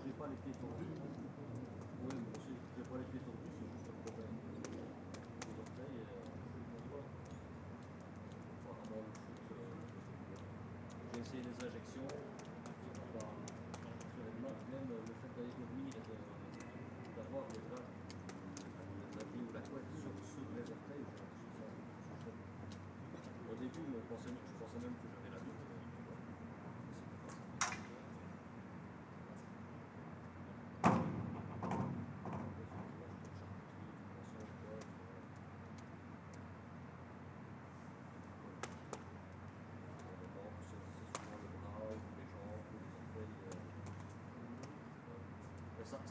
j'ai pas les pieds tendus. Oui, moi aussi, j'ai pas les pieds tendus, c'est juste un problème des orteils. Apparemment, le foot, j'ai essayé les injections, ça va pas. Même le fait d'aller dormir et d'avoir déjà l'habit ou la couette sur les orteils, au début, je pensais même que j'avais la doute.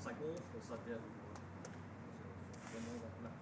Ça gonfle, ça devient c'est vraiment la plaque.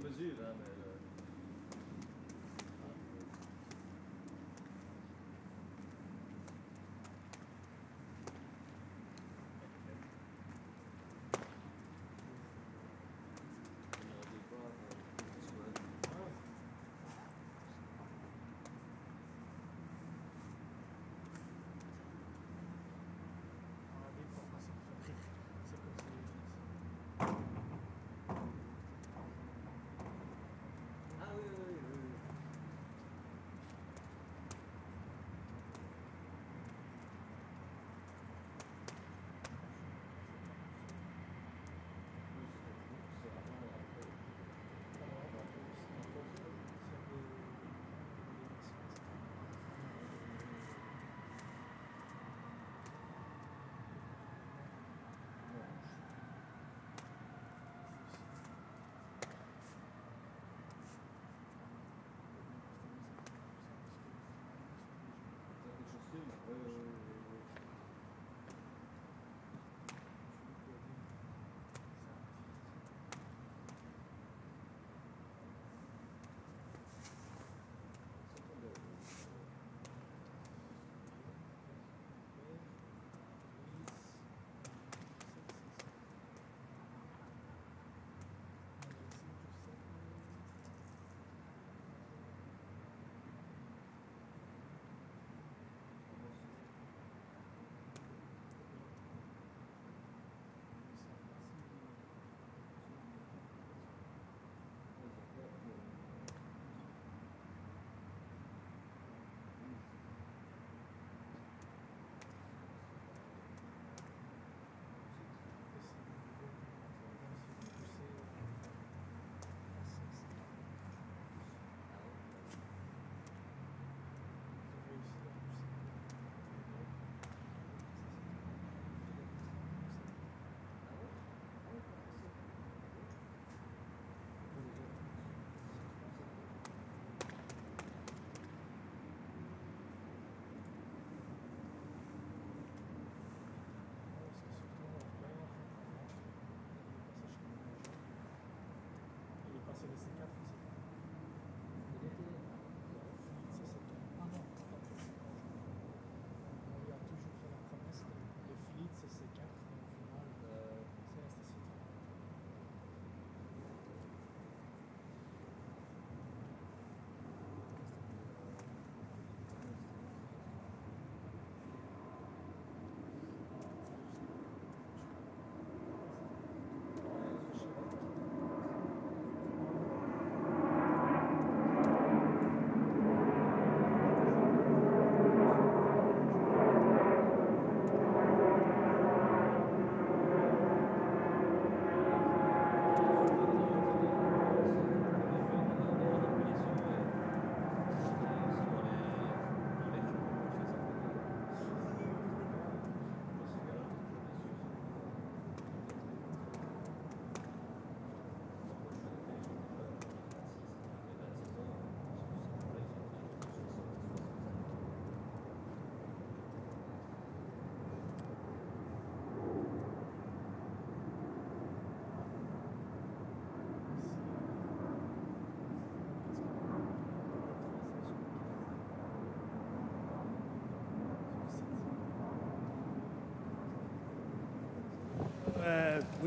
Mesure, hein, mais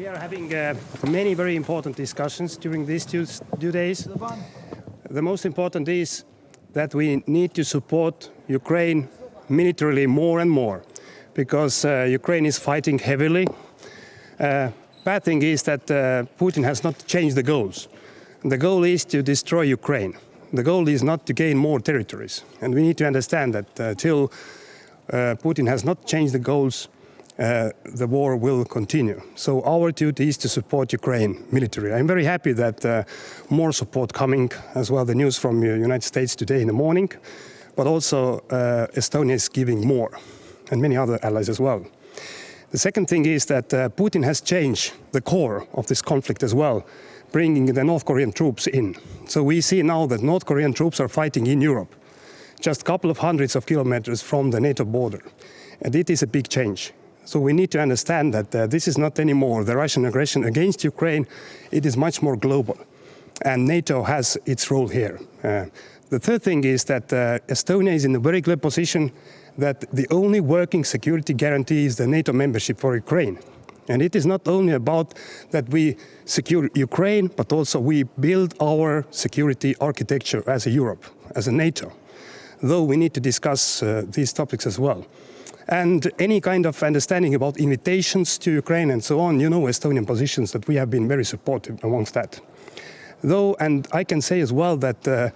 We are having many very important discussions during these two days. The most important is that we need to support Ukraine militarily more and more, because Ukraine is fighting heavily. Bad thing is that Putin has not changed the goals. The goal is to destroy Ukraine. The goal is not to gain more territories. And we need to understand that till Putin has not changed the goals, the war will continue. So our duty is to support Ukraine militarily. I'm very happy that more support coming as well. The news from the United States today in the morning, but also Estonia is giving more, and many other allies as well. The second thing is that Putin has changed the core of this conflict as well, bringing the North Korean troops in. So we see now that North Korean troops are fighting in Europe, just a couple of hundreds of kilometers from the NATO border. And it is a big change. So we need to understand that this is not anymore the Russian aggression against Ukraine. It is much more global. And NATO has its role here. The third thing is that Estonia is in a very clear position that the only working security guarantee is the NATO membership for Ukraine. And it is not only about that we secure Ukraine, but also we build our security architecture as a Europe, as a NATO. Though we need to discuss these topics as well. And any kind of understanding about invitations to Ukraine and so on, you know Estonian positions that we have been very supportive amongst that. Though, and I can say as well that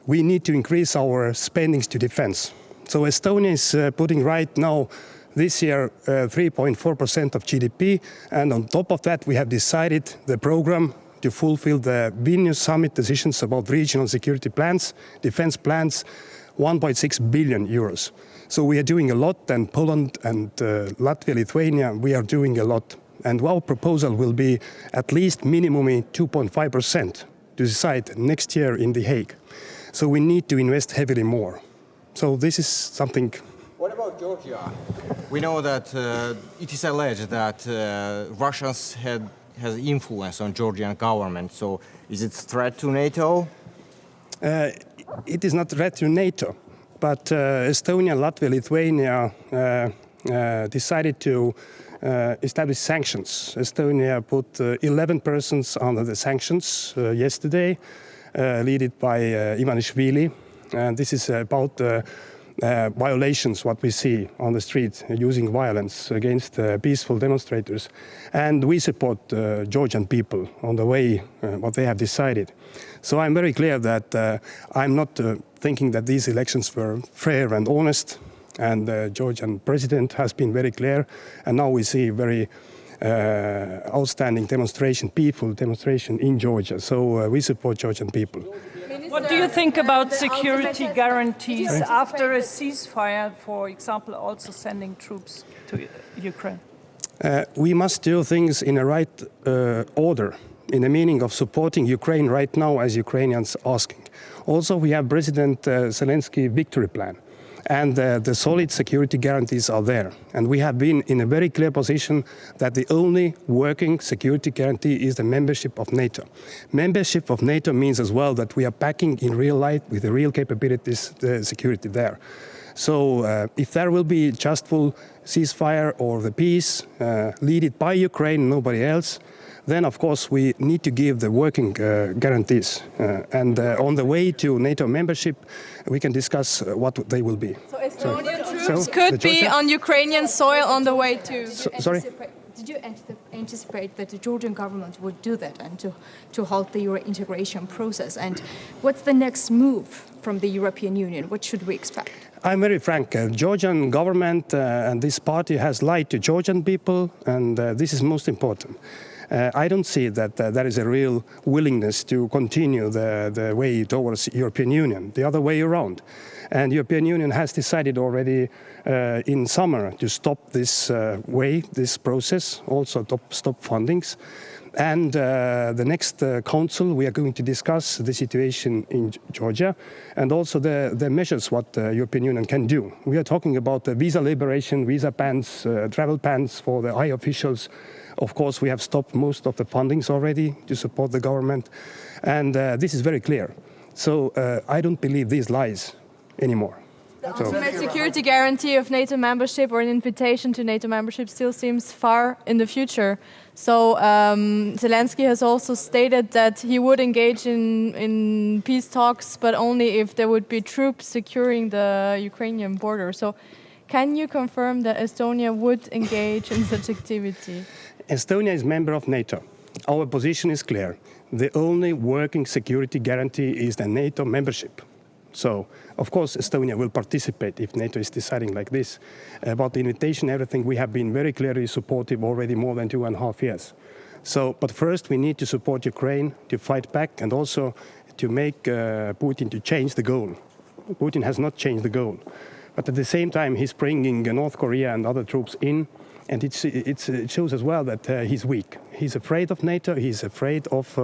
we need to increase our spendings to defense. So Estonia is putting right now, this year, 3.4% of GDP. And on top of that, we have decided the program to fulfill the Vilnius summit decisions about regional security plans, defense plans, 1.6 billion euros. So we are doing a lot, and Poland and Latvia, Lithuania, we are doing a lot. And our proposal will be at least minimum 2.5% to decide next year in The Hague. So we need to invest heavily more. So this is something. What about Georgia? We know that it is alleged that Russians has influence on Georgian government. So is it a threat to NATO? It is not a threat to NATO, but Estonia, Latvia, Lithuania decided to establish sanctions. Estonia put 11 persons under the sanctions yesterday, led by Ivanishvili. And this is about violations, what we see on the street, using violence against peaceful demonstrators. And we support Georgian people on the way, what they have decided. So I'm very clear that I'm not thinking that these elections were fair and honest. And the Georgian president has been very clear. And now we see very outstanding demonstration, peaceful demonstration in Georgia. So we support Georgian people. What do you think about security guarantees after a ceasefire, for example, also sending troops to Ukraine? We must do things in the right order, in the meaning of supporting Ukraine right now as Ukrainians asking. Also, we have President Zelensky victory plan. And the solid security guarantees are there. And we have been in a very clear position that the only working security guarantee is the membership of NATO. Membership of NATO means as well that we are backing in real life with the real capabilities, the security there. So if there will be just full ceasefire or the peace led by Ukraine, nobody else, then of course we need to give the working guarantees. And on the way to NATO membership, we can discuss what they will be. So Estonian troops could be on Ukrainian soil on the way to... Sorry? Did you anticipate that the Georgian government would do that and to halt the Euro integration process? And what's the next move from the European Union? What should we expect? I'm very frank. Georgian government and this party has lied to Georgian people, and this is most important. I don't see that there is a real willingness to continue the way towards European Union, the other way around. And European Union has decided already in summer to stop this this process, also stop fundings. And the next council, we are going to discuss the situation in Georgia and also the measures what the European Union can do. We are talking about the visa liberation, visa bans, travel bans for the high officials. Of course, we have stopped most of the fundings already to support the government. And this is very clear. So I don't believe these lies anymore. The ultimate security guarantee of NATO membership or an invitation to NATO membership still seems far in the future. So Zelensky has also stated that he would engage in peace talks, but only if there would be troops securing the Ukrainian border. So can you confirm that Estonia would engage in such activity? Estonia is a member of NATO. Our position is clear. The only working security guarantee is the NATO membership. So, of course, Estonia will participate if NATO is deciding like this. About the invitation, everything, we have been very clearly supportive already more than 2.5 years. So, but first we need to support Ukraine to fight back and also to make Putin to change the goal. Putin has not changed the goal. But at the same time, he's bringing North Korea and other troops in. And it shows as well that he's weak. He's afraid of NATO. He's afraid of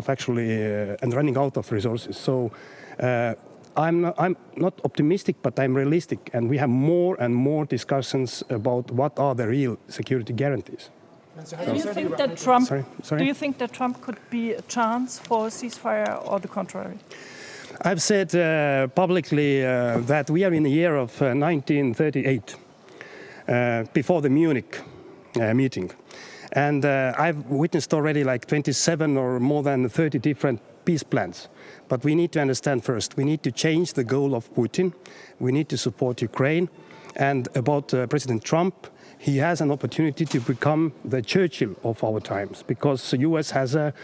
actually and running out of resources. So I'm not optimistic, but I'm realistic. And we have more and more discussions about what are the real security guarantees. Do you think that Trump? Sorry? Do you think that Trump could be a chance for a ceasefire, or the contrary? I've said publicly that we are in the year of 1938. Before the Munich meeting. And I've witnessed already like 27 or more than 30 different peace plans. But we need to understand first, we need to change the goal of Putin. We need to support Ukraine. And about President Trump, he has an opportunity to become the Churchill of our times, because the US has a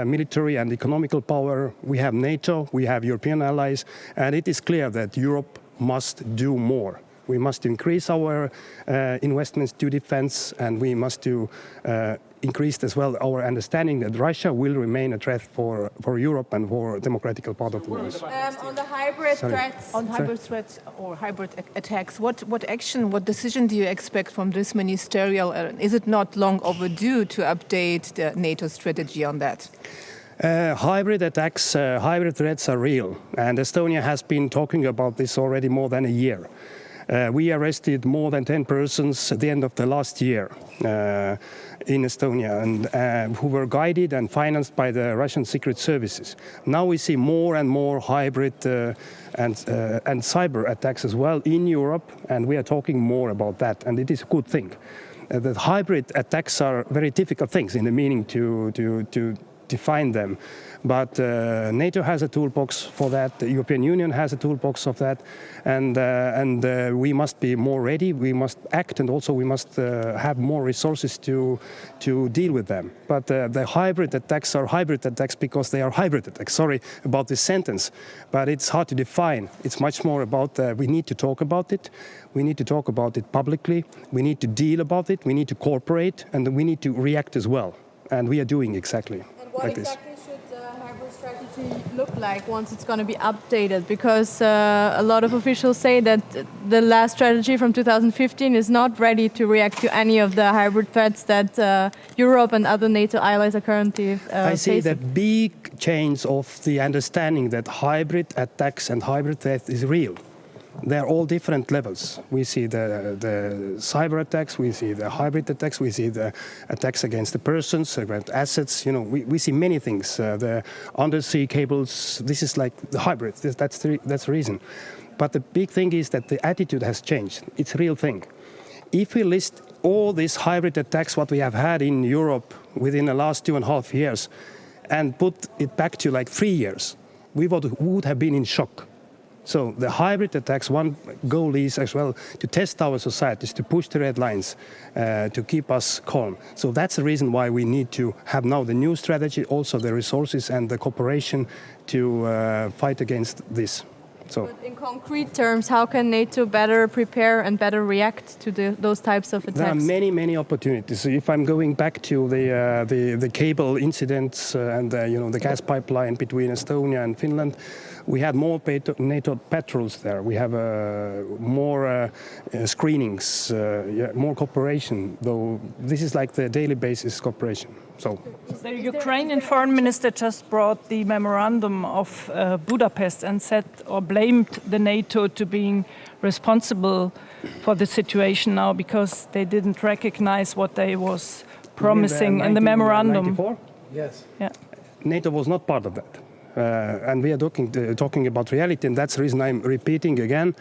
military and economical power. We have NATO, we have European allies, and it is clear that Europe must do more. We must increase our investments to defense, and we must increase as well our understanding that Russia will remain a threat for Europe and for the democratic part of the world. On the hybrid threats. On hybrid threats or hybrid attacks, what action, what decision do you expect from this ministerial? Is it not long overdue to update the NATO strategy on that? Hybrid attacks, hybrid threats are real, and Estonia has been talking about this already more than a year. We arrested more than 10 persons at the end of the last year in Estonia, and who were guided and financed by the Russian secret services. Now we see more and more hybrid and cyber attacks as well in Europe, and we are talking more about that, and it is a good thing. The hybrid attacks are very difficult things in the meaning to define them. But NATO has a toolbox for that, the European Union has a toolbox of that, and we must be more ready, we must act, and also we must have more resources to deal with them. But the hybrid attacks are hybrid attacks because they are hybrid attacks. Sorry about this sentence, but it's hard to define. It's much more about we need to talk about it, we need to talk about it publicly, we need to deal about it, we need to cooperate, and we need to react as well. And we are doing exactly like this. Strategy look like once it's going to be updated? Because a lot of officials say that the last strategy from 2015 is not ready to react to any of the hybrid threats that Europe and other NATO allies are currently I see facing. the big change of the understanding that hybrid attacks and hybrid threat is real. They're all different levels. We see the cyber attacks, we see the hybrid attacks, we see the attacks against the persons, against assets. You know, we see many things. The undersea cables. This is like the hybrid. That's the reason. But the big thing is that the attitude has changed. It's a real thing. If we list all these hybrid attacks, what we have had in Europe within the last 2.5 years, and put it back to like 3 years, we would have been in shock. So the hybrid attacks, one goal is as well to test our societies, to push the red lines, to keep us calm. So that's the reason why we need to have now the new strategy, also the resources and the cooperation to fight against this. So, but in concrete terms, how can NATO better prepare and better react to those types of attacks? There are many, many opportunities. If I'm going back to the cable incidents and the gas pipeline between Estonia and Finland, we had more NATO patrols there. We have more screenings, more cooperation. Though this is like the daily basis cooperation. So. The Ukrainian foreign minister just brought the memorandum of Budapest and said or blamed the NATO to being responsible for the situation now because they didn't recognize what they was promising in the memorandum. 1994? Yes. Yeah. NATO was not part of that. and we are talking about reality, and that's the reason I'm repeating again.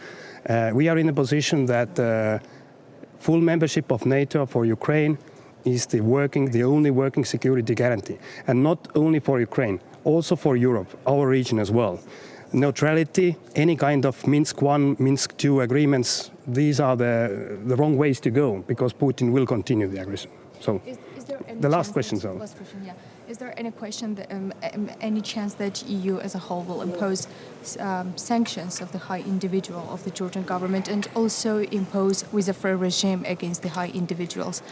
We are in a position that full membership of NATO for Ukraine is the only working security guarantee, and not only for Ukraine, also for Europe, our region as well. Neutrality, any kind of Minsk I, Minsk II agreements, these are the wrong ways to go, because Putin will continue the aggression. So, is there any the last question, so. Last question, yeah. Is there any question, that, any chance that EU as a whole will impose sanctions of the high individual of the Georgian government, and also impose visa-free regime against the high individuals?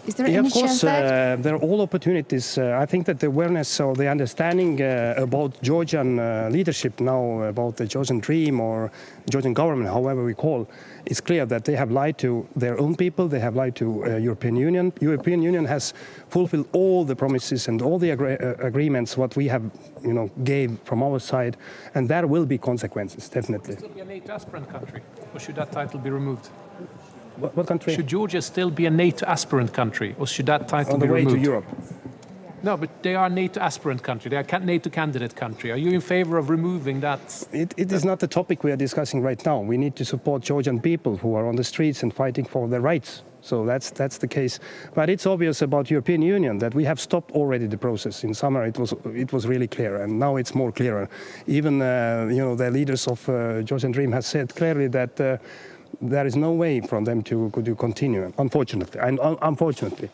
Is there any chance that? Of course, there are all opportunities. I think that the awareness or the understanding about Georgian leadership now, about the Georgian dream or Georgian government, however we call, it's clear that they have lied to their own people, they have lied to European Union. European Union has fulfilled all the promises and all the agreements what we have, gave from our side, and there will be consequences, definitely. Should it still be a NATO aspirant country, or should that title be removed? What country? Should Georgia still be a NATO aspirant country, or should that title be removed? On the way to Europe. No, but they are a NATO aspirant country. They are NATO candidate country. Are you in favor of removing that? It is not the topic we are discussing right now. We need to support Georgian people who are on the streets and fighting for their rights. So that's the case. But it's obvious about European Union that we have stopped already the process. In summer it was really clear, and now it's more clearer. Even the leaders of Georgian Dream has said clearly that there is no way for them to continue, unfortunately. And unfortunately,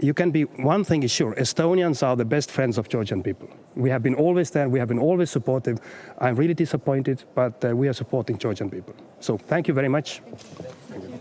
you can be, one thing is sure, Estonians are the best friends of Georgian people. We have been always there, we have been always supportive. I'm really disappointed, but we are supporting Georgian people. So thank you very much. Thank you.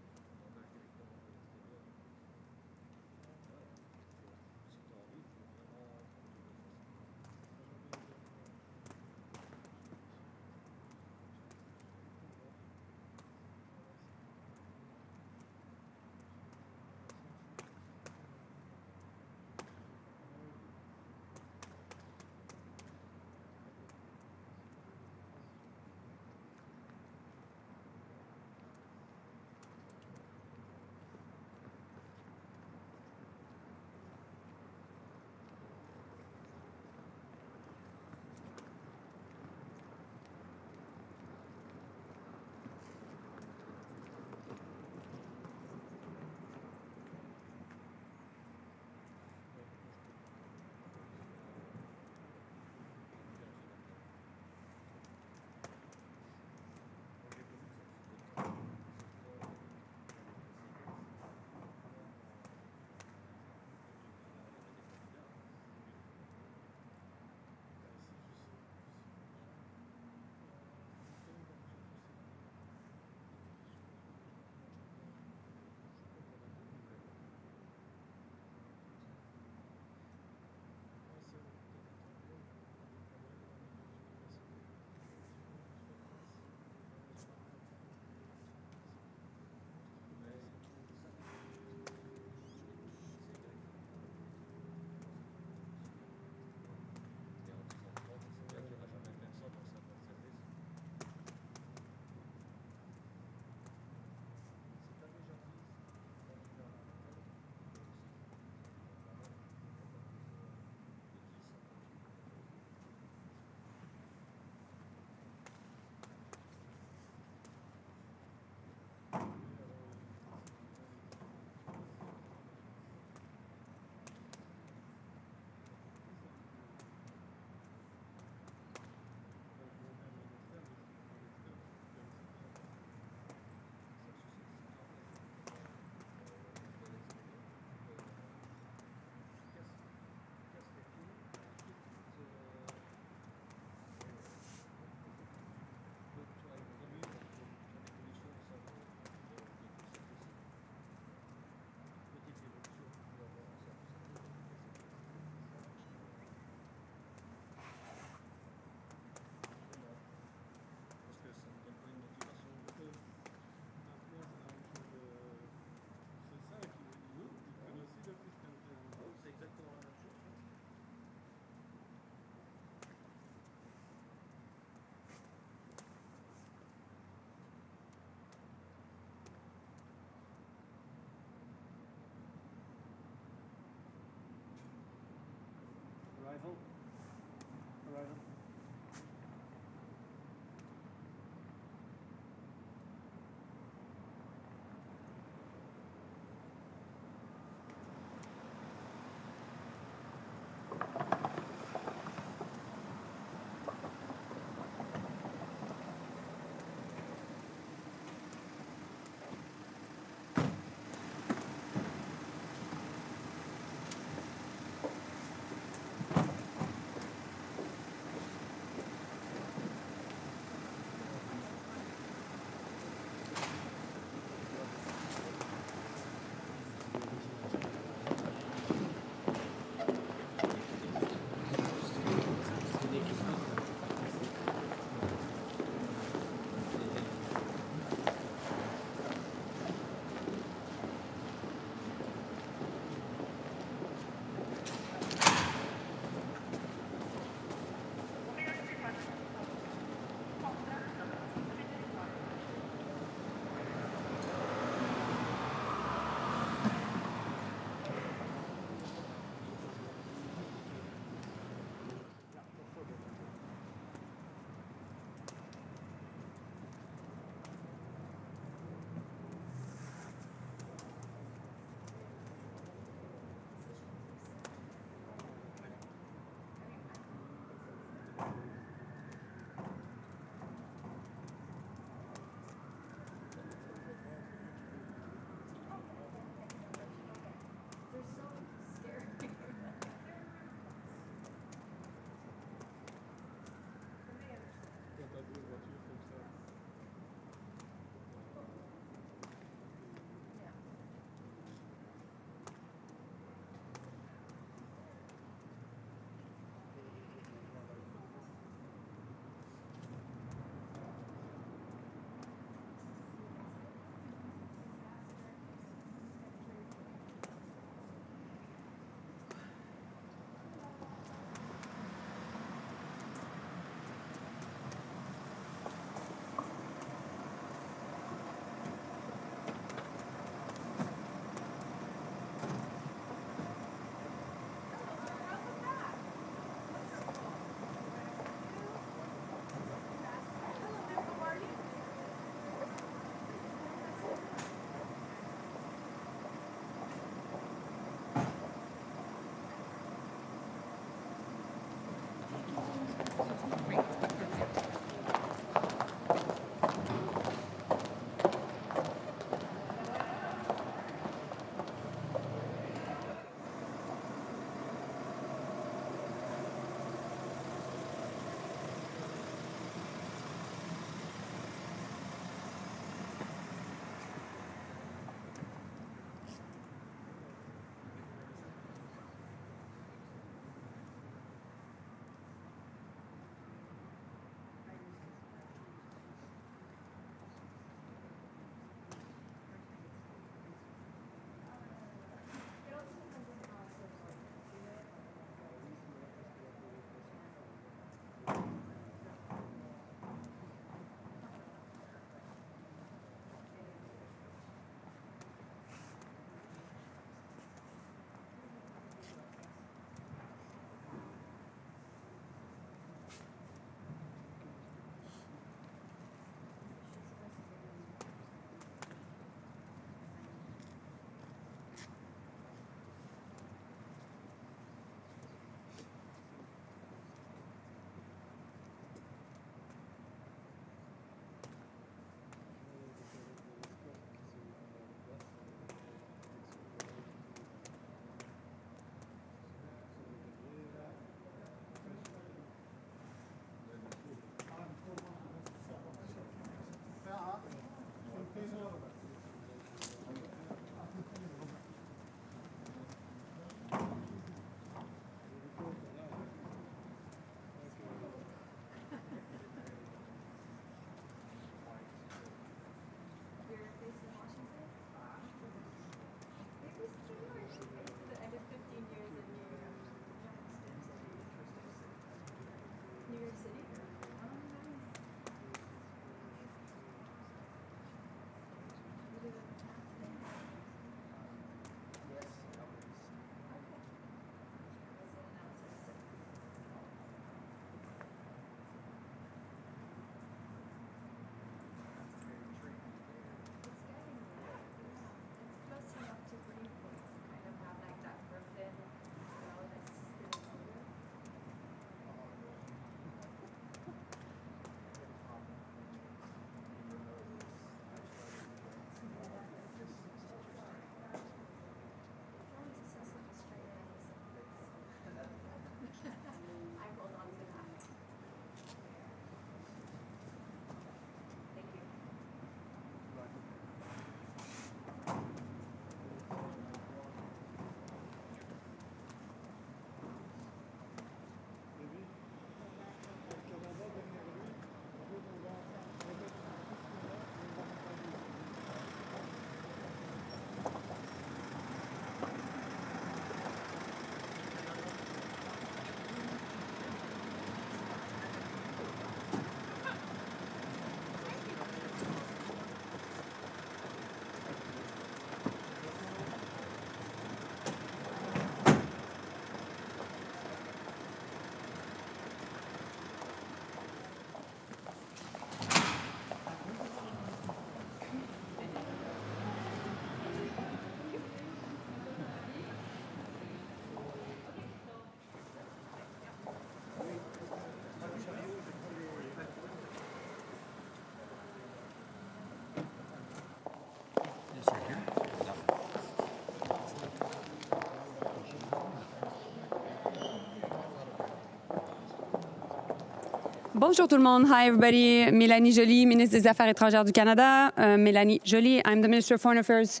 Bonjour tout le monde. Hi everybody. Mélanie Joly, ministre des Affaires étrangères du Canada. Mélanie Joly, I'm the Minister of Foreign Affairs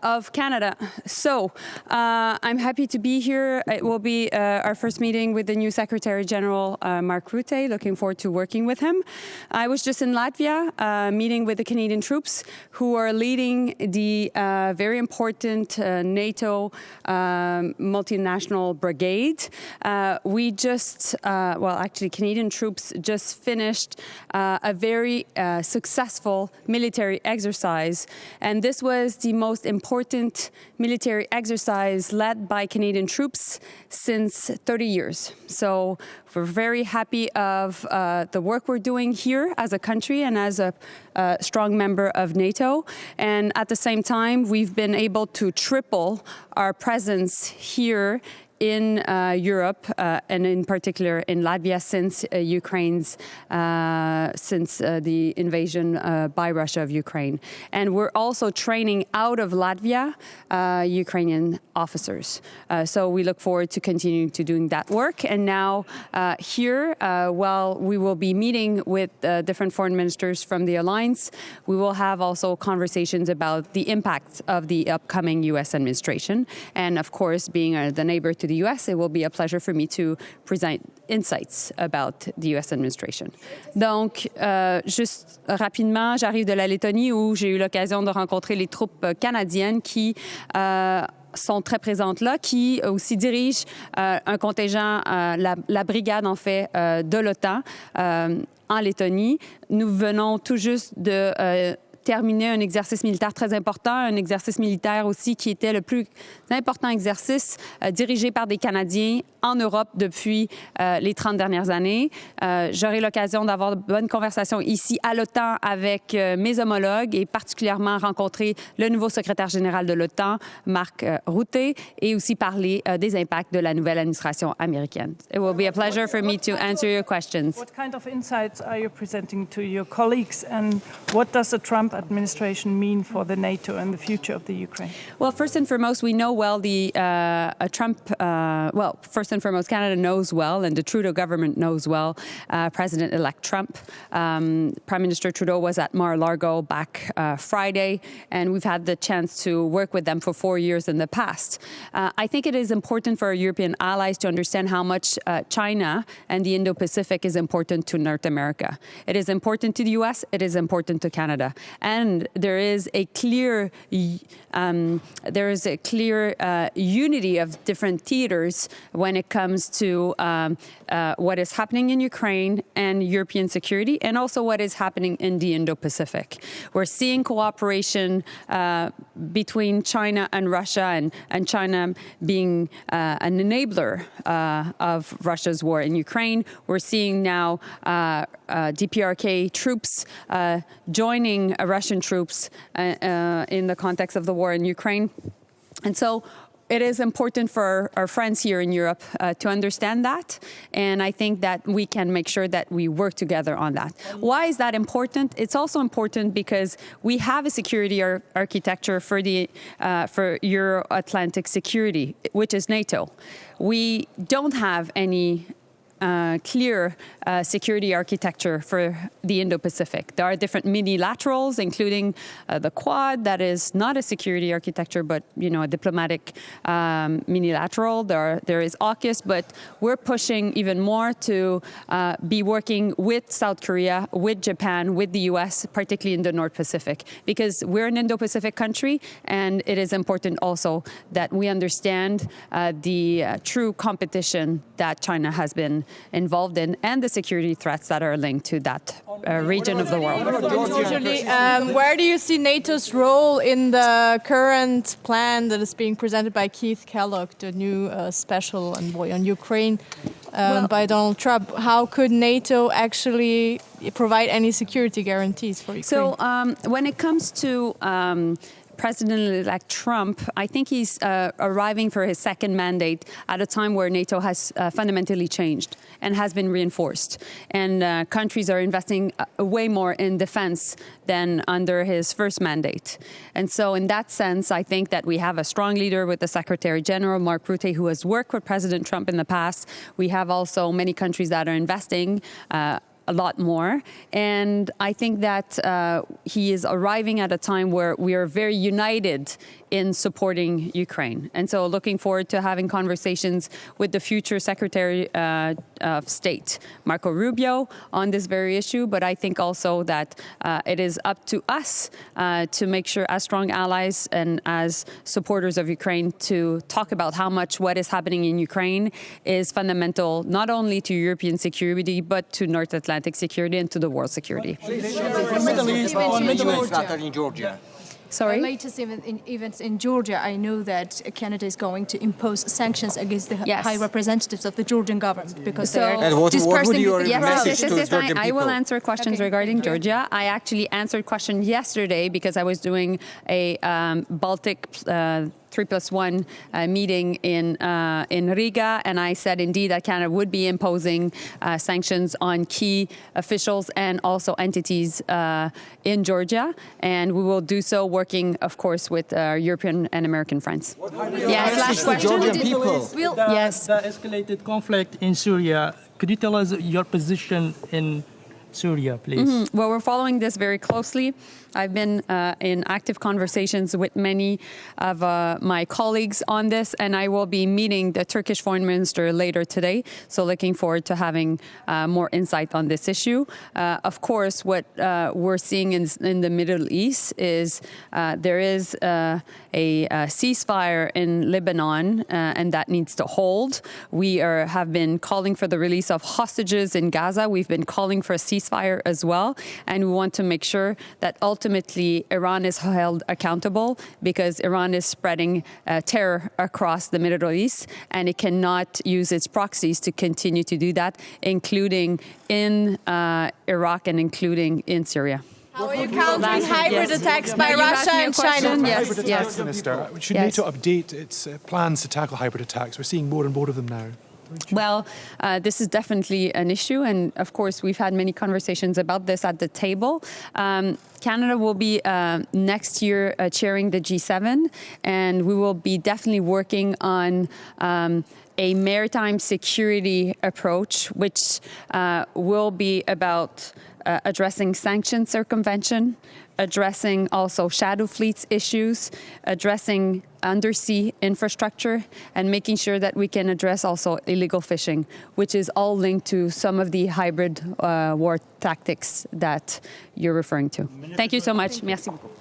of Canada. So I'm happy to be here. It will be our first meeting with the new Secretary General, Mark Rutte. Looking forward to working with him. I was just in Latvia meeting with the Canadian troops who are leading the very important NATO multinational brigade. We just, actually Canadian troops just finished a very successful military exercise. And this was the most important military exercise led by Canadian troops since 30 years. So we're very happy of the work we're doing here as a country and as a strong member of NATO. And at the same time, we've been able to triple our presence here in Europe, and in particular in Latvia since the invasion by Russia of Ukraine. And we're also training out of Latvia Ukrainian officers. So we look forward to continuing to doing that work. And now here, while we will be meeting with different foreign ministers from the alliance, we will have also conversations about the impact of the upcoming U.S. administration. And of course, being the neighbor to the U.S., it will be a pleasure for me to present insights about the U.S. administration. Donc, juste rapidement, j'arrive de la Lettonie où j'ai eu l'occasion de rencontrer les troupes canadiennes qui sont très présentes là, qui aussi dirigent un contingent, la brigade en fait, de l'OTAN en Lettonie. Nous venons tout juste de terminer un exercice militaire très important, un exercice militaire aussi qui était le plus important exercice dirigé par des Canadiens en Europe depuis les 30 dernières années. J'aurai l'occasion d'avoir de bonnes conversations ici à l'OTAN avec mes homologues et particulièrement rencontrer le nouveau secrétaire général de l'OTAN, Mark Rutte, et aussi parler des impacts de la nouvelle administration américaine. It will be a pleasure for me to answer your questions. What kind of insights are you presenting to your colleagues, and what does the Trump administration mean for the NATO and the future of the Ukraine? Well, first and foremost, we know well first and foremost, Canada knows well, and the Trudeau government knows well, President-elect Trump. Prime Minister Trudeau was at Mar-a-Lago back Friday, and we've had the chance to work with them for 4 years in the past. I think it is important for our European allies to understand how much China and the Indo-Pacific is important to North America. It is important to the U.S., it is important to Canada. And there is a clear unity of different theaters when it comes to what is happening in Ukraine and European security, and also what is happening in the Indo-Pacific. We're seeing cooperation between China and Russia, and China being an enabler of Russia's war in Ukraine. We're seeing now DPRK troops joining Russian troops in the context of the war in Ukraine. And so it is important for our friends here in Europe to understand that, and I think that we can make sure that we work together on that. Why is that important? It's also important because we have a security architecture for Euro-Atlantic security, which is NATO. We don't have any clear security architecture for the Indo-Pacific. There are different minilaterals, including the Quad, that is not a security architecture, but a diplomatic minilateral. There is AUKUS, but we're pushing even more to be working with South Korea, with Japan, with the U.S., particularly in the North Pacific, because we're an Indo-Pacific country, and it is important also that we understand the true competition that China has been involved in, and the security threats that are linked to that region of the world. Where do you see NATO's role in the current plan that is being presented by Keith Kellogg, the new special envoy on Ukraine by Donald Trump? How could NATO actually provide any security guarantees for Ukraine? So when it comes to President-elect Trump, I think he's arriving for his second mandate at a time where NATO has fundamentally changed and has been reinforced. And countries are investing way more in defense than under his first mandate. And so in that sense, I think that we have a strong leader with the Secretary General, Mark Rutte, who has worked with President Trump in the past. We have also many countries that are investing a lot more. And I think that he is arriving at a time where we are very united in supporting Ukraine. And so looking forward to having conversations with the future Secretary of State, Marco Rubio, on this very issue. But I think also that it is up to us to make sure, as strong allies and as supporters of Ukraine, to talk about how much what is happening in Ukraine is fundamental not only to European security, but to North Atlantic security and to the world security. In Georgia. Sorry? Latest events in Georgia, I know that Canada is going to impose sanctions against the high representatives of the Georgian government because they are dispersing the message to Georgian I will people? answer questions regarding Georgia. I actually answered questions yesterday because I was doing a Baltic 3+1 meeting in Riga, and I said indeed that Canada would be imposing sanctions on key officials and also entities in Georgia, and we will do so working, of course, with our European and American friends. Yes, last question. Yes. The escalated conflict in Syria, could you tell us your position in Syria, please? Well, we're following this very closely. I've been in active conversations with many of my colleagues on this, and I will be meeting the Turkish foreign minister later today. So looking forward to having more insight on this issue. Of course, what we're seeing in the Middle East is there is a ceasefire in Lebanon, and that needs to hold. We have been calling for the release of hostages in Gaza. We've been calling for a ceasefire as well, and we want to make sure that ultimately Iran is held accountable, because Iran is spreading terror across the Middle East, and it cannot use its proxies to continue to do that, including in Iraq and including in Syria. How are you countering hybrid attacks by Russia and China? Yes. Minister, should NATO update its plans to tackle hybrid attacks? We're seeing more and more of them now. Well, this is definitely an issue, and of course we've had many conversations about this at the table. Canada will be next year chairing the G7, and we will be definitely working on a maritime security approach, which will be about addressing sanction circumvention, addressing also shadow fleets issues, addressing undersea infrastructure, and making sure that we can address also illegal fishing, which is all linked to some of the hybrid war tactics that you're referring to. Thank you so much. Merci beaucoup.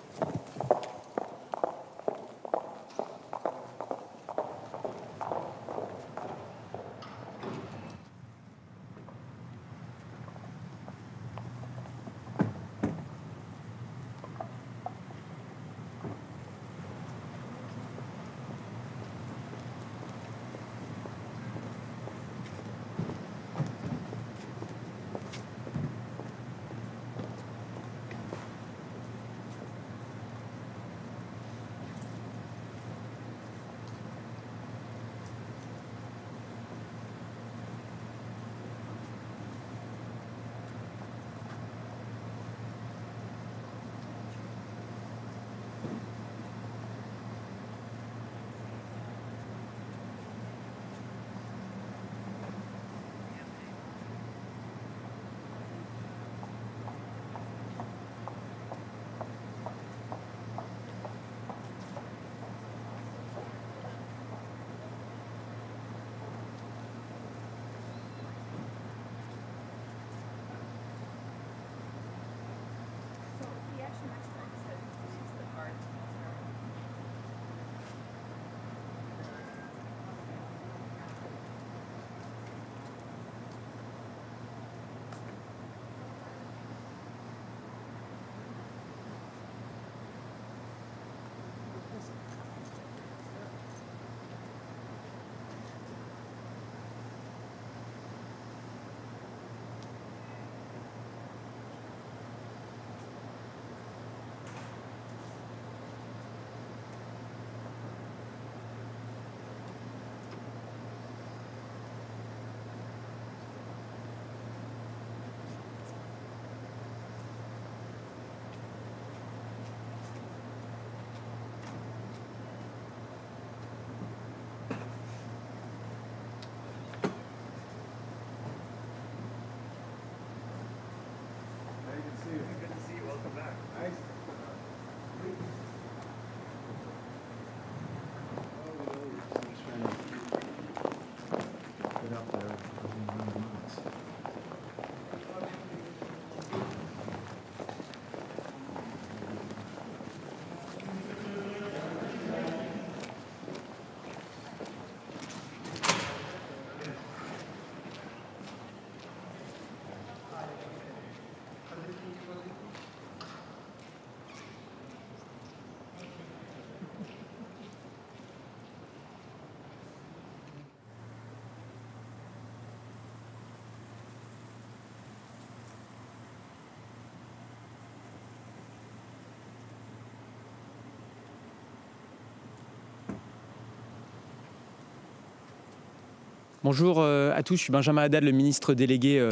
Bonjour à tous, je suis Benjamin Haddad, le ministre délégué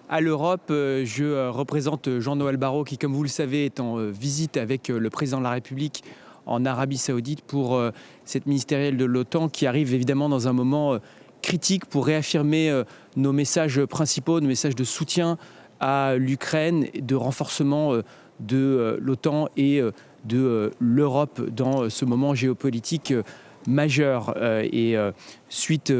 à l'Europe. Je représente Jean-Noël Barrot qui, comme vous le savez, est en visite avec le président de la République en Arabie Saoudite pour cette ministérielle de l'OTAN qui arrive évidemment dans un moment critique pour réaffirmer nos messages principaux, nos messages de soutien à l'Ukraine, de renforcement de l'OTAN et de l'Europe dans ce moment géopolitique majeur. Suite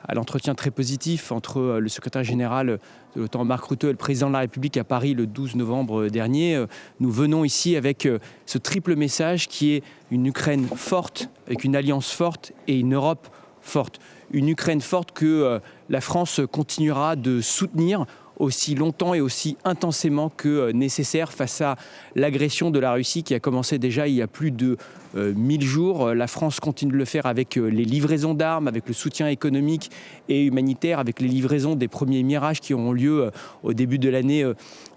à l'entretien très positif entre le secrétaire général de l'OTAN Mark Rutte et le président de la République à Paris le 12 novembre dernier, nous venons ici avec ce triple message qui est une Ukraine forte, avec une alliance forte et une Europe forte. Une Ukraine forte que la France continuera de soutenir aussi longtemps et aussi intensément que nécessaire face à l'agression de la Russie qui a commencé déjà il y a plus de 1000 jours. La France continue de le faire avec les livraisons d'armes, avec le soutien économique et humanitaire, avec les livraisons des premiers mirages qui auront lieu au début de l'année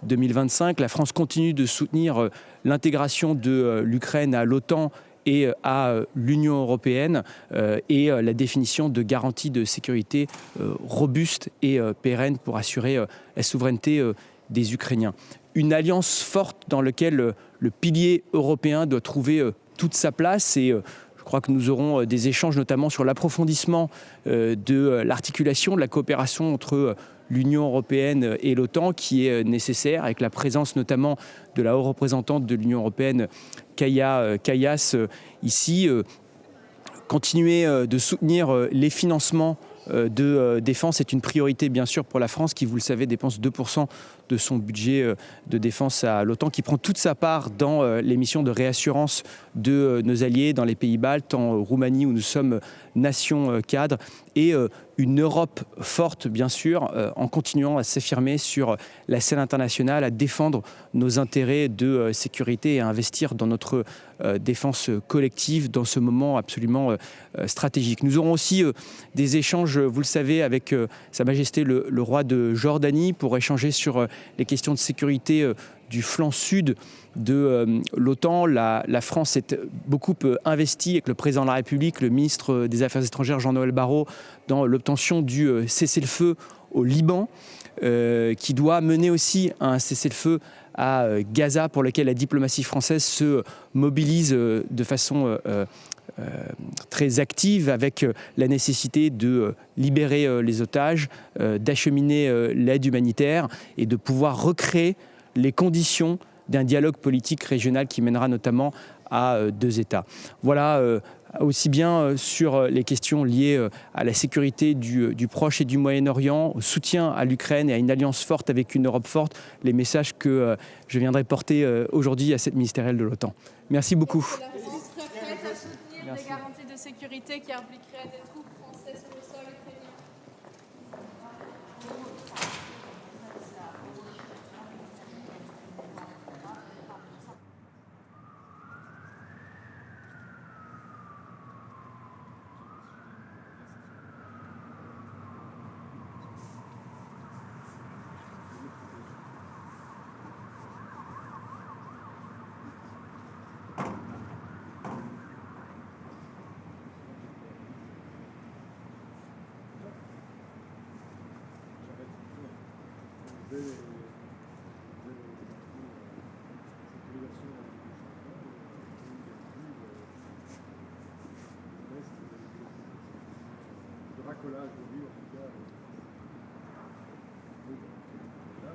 2025. La France continue de soutenir l'intégration de l'Ukraine à l'OTAN et à l'Union européenne et la définition de garanties de sécurité robustes et pérennes pour assurer la souveraineté des Ukrainiens. Une alliance forte dans laquelle le pilier européen doit trouver toute sa place et je crois que nous aurons des échanges notamment sur l'approfondissement de l'articulation, de la coopération entre l'Union européenne et l'OTAN qui est nécessaire, avec la présence notamment de la haute représentante de l'Union européenne, Kaja Kallas, ici. Continuer de soutenir les financements de défense est une priorité bien sûr pour la France qui, vous le savez, dépense 2% de son budget de défense à l'OTAN, qui prend toute sa part dans les missions de réassurance de nos alliés dans les pays baltes, en Roumanie où nous sommes nation cadre, et une Europe forte bien sûr en continuant à s'affirmer sur la scène internationale, à défendre nos intérêts de sécurité et à investir dans notre défense collective dans ce moment absolument stratégique. Nous aurons aussi des échanges, vous le savez, avec Sa Majesté le roi de Jordanie pour échanger sur les questions de sécurité du flanc sud de l'OTAN. La France est beaucoup investie avec le président de la République, le ministre des Affaires étrangères Jean-Noël Barrot, dans l'obtention du cessez-le-feu au Liban, qui doit mener aussi à un cessez-le-feu à Gaza, pour lequel la diplomatie française se mobilise de façon très active, avec la nécessité de libérer les otages, d'acheminer l'aide humanitaire et de pouvoir recréer les conditions d'un dialogue politique régional qui mènera notamment à 2 États. Voilà, aussi bien sur les questions liées à la sécurité du Proche et du Moyen-Orient, au soutien à l'Ukraine et à une alliance forte avec une Europe forte, les messages que je viendrai porter aujourd'hui à cette ministérielle de l'OTAN. Merci beaucoup. La France serait prête à soutenir des garanties de sécurité qui impliqueraient des troupes françaises sur le sol ukrainien. Racolage de lui, en tout cas. Là,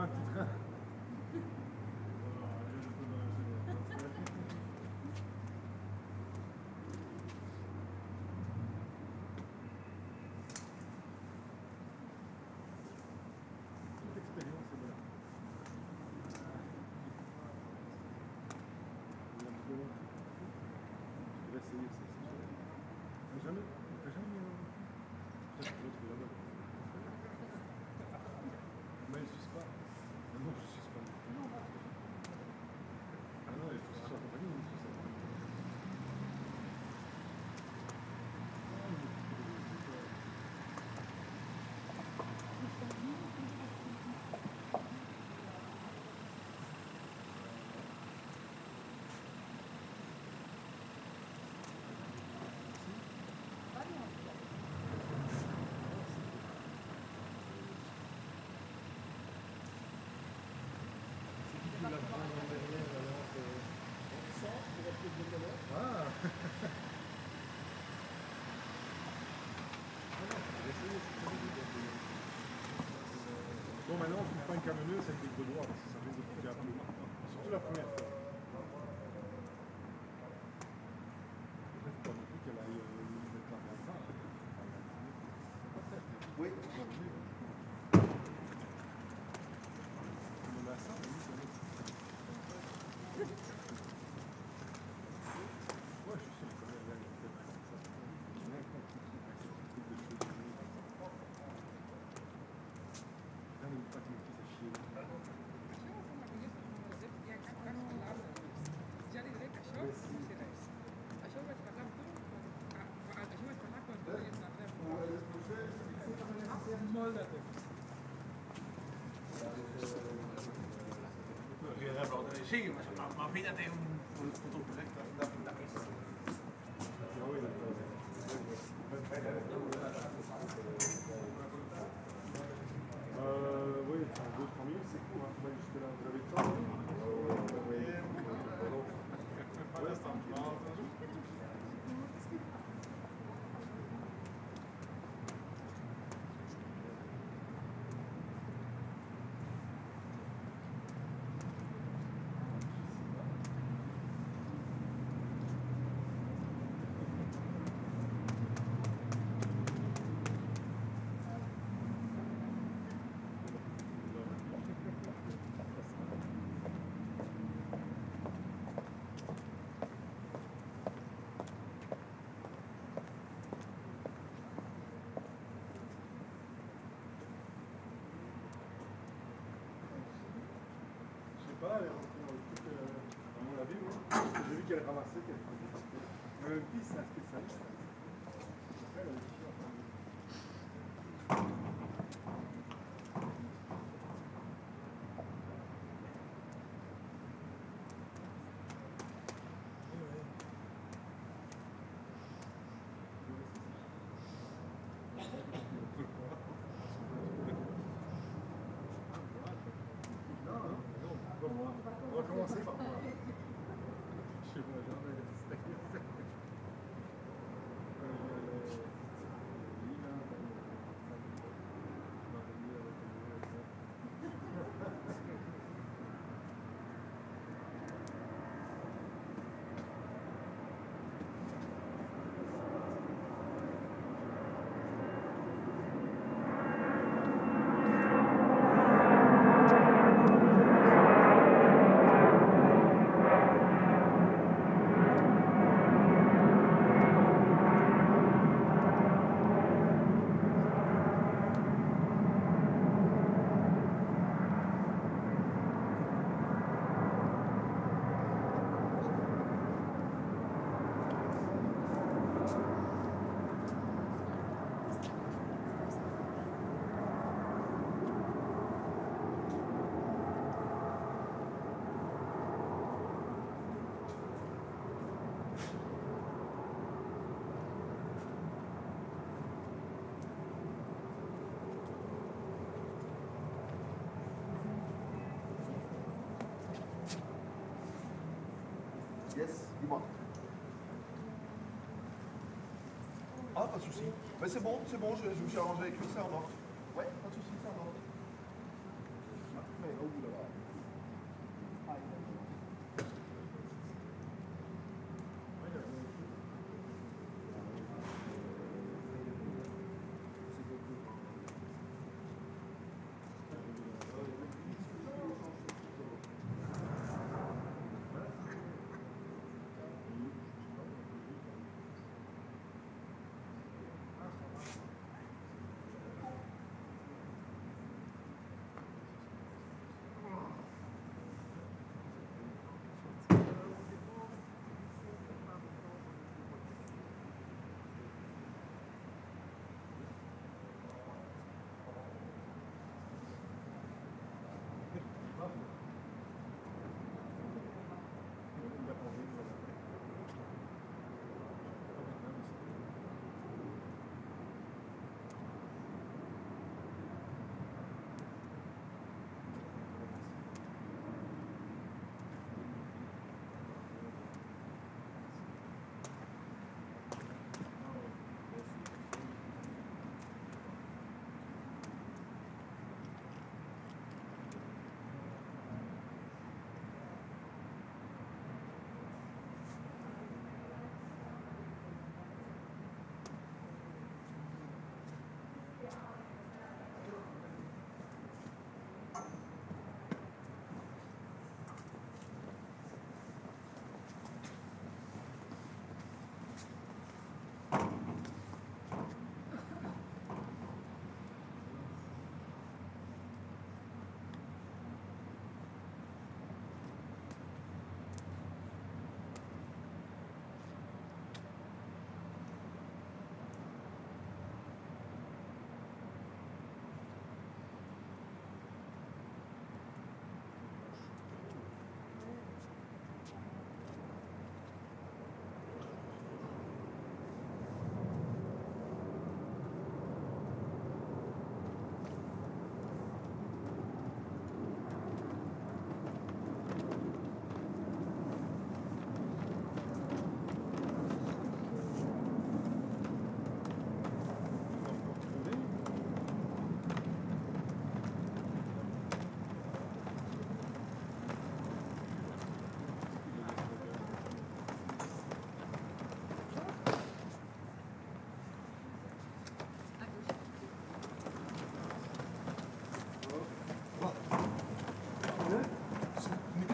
un petit train. Bon, maintenant, on ne trouve pas une camionneuse avec des gros droits, parce que ça risque de coûter un peu. Surtout la première fois. Il ne faut pas non plus qu'elle aille mettre un bassin. Oui. Le bassin, oui, c'est vrai. Ouais, je suis sûr que elle a peut-être ça. Sí, ma figlia tiene un proyecto. Oui, 2-3 minutes, c'est court. Hein. Jusque là, vous avez le temps. Ouais, c'est un peu. Pas, elle est rentrée dans le truc, à mon avis, oui. J'ai vu qu'elle ramassait quelque chose. Même fils, c'est un spécialiste. Après, elle a dit, on va commencer par quoi? Je sais pas, jamais Yes, dis-moi. Ah, pas de souci. Mais c'est bon, je me suis arrangé avec lui, c'est en ordre. Ouais, pas de souci, c'est en ordre.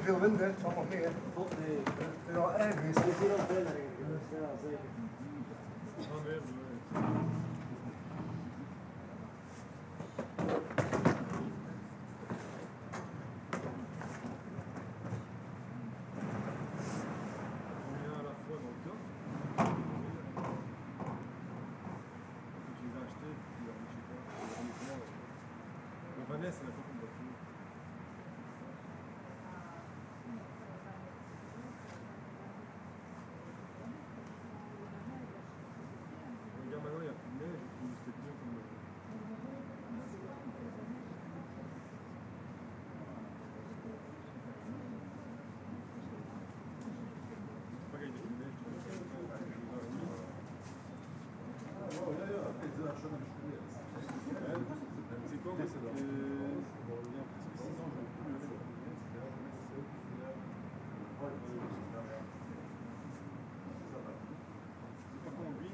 veel wind, hè? Het valt nog mee, hè? Valt mee. Het is al erg geweest. Het is hier al bijna regenen. Ja, zeker. Vanessa, la fois qu'on l'a fait. Regarde, maintenant il n'y a plus de neige, et puis c'était bien comme. C'est pas qu'il y a plus de neige, tu vois. C'est quoi, moi, ça fait. Il y a presque 6 ans, je n'ai plus le même. Par contre, lui,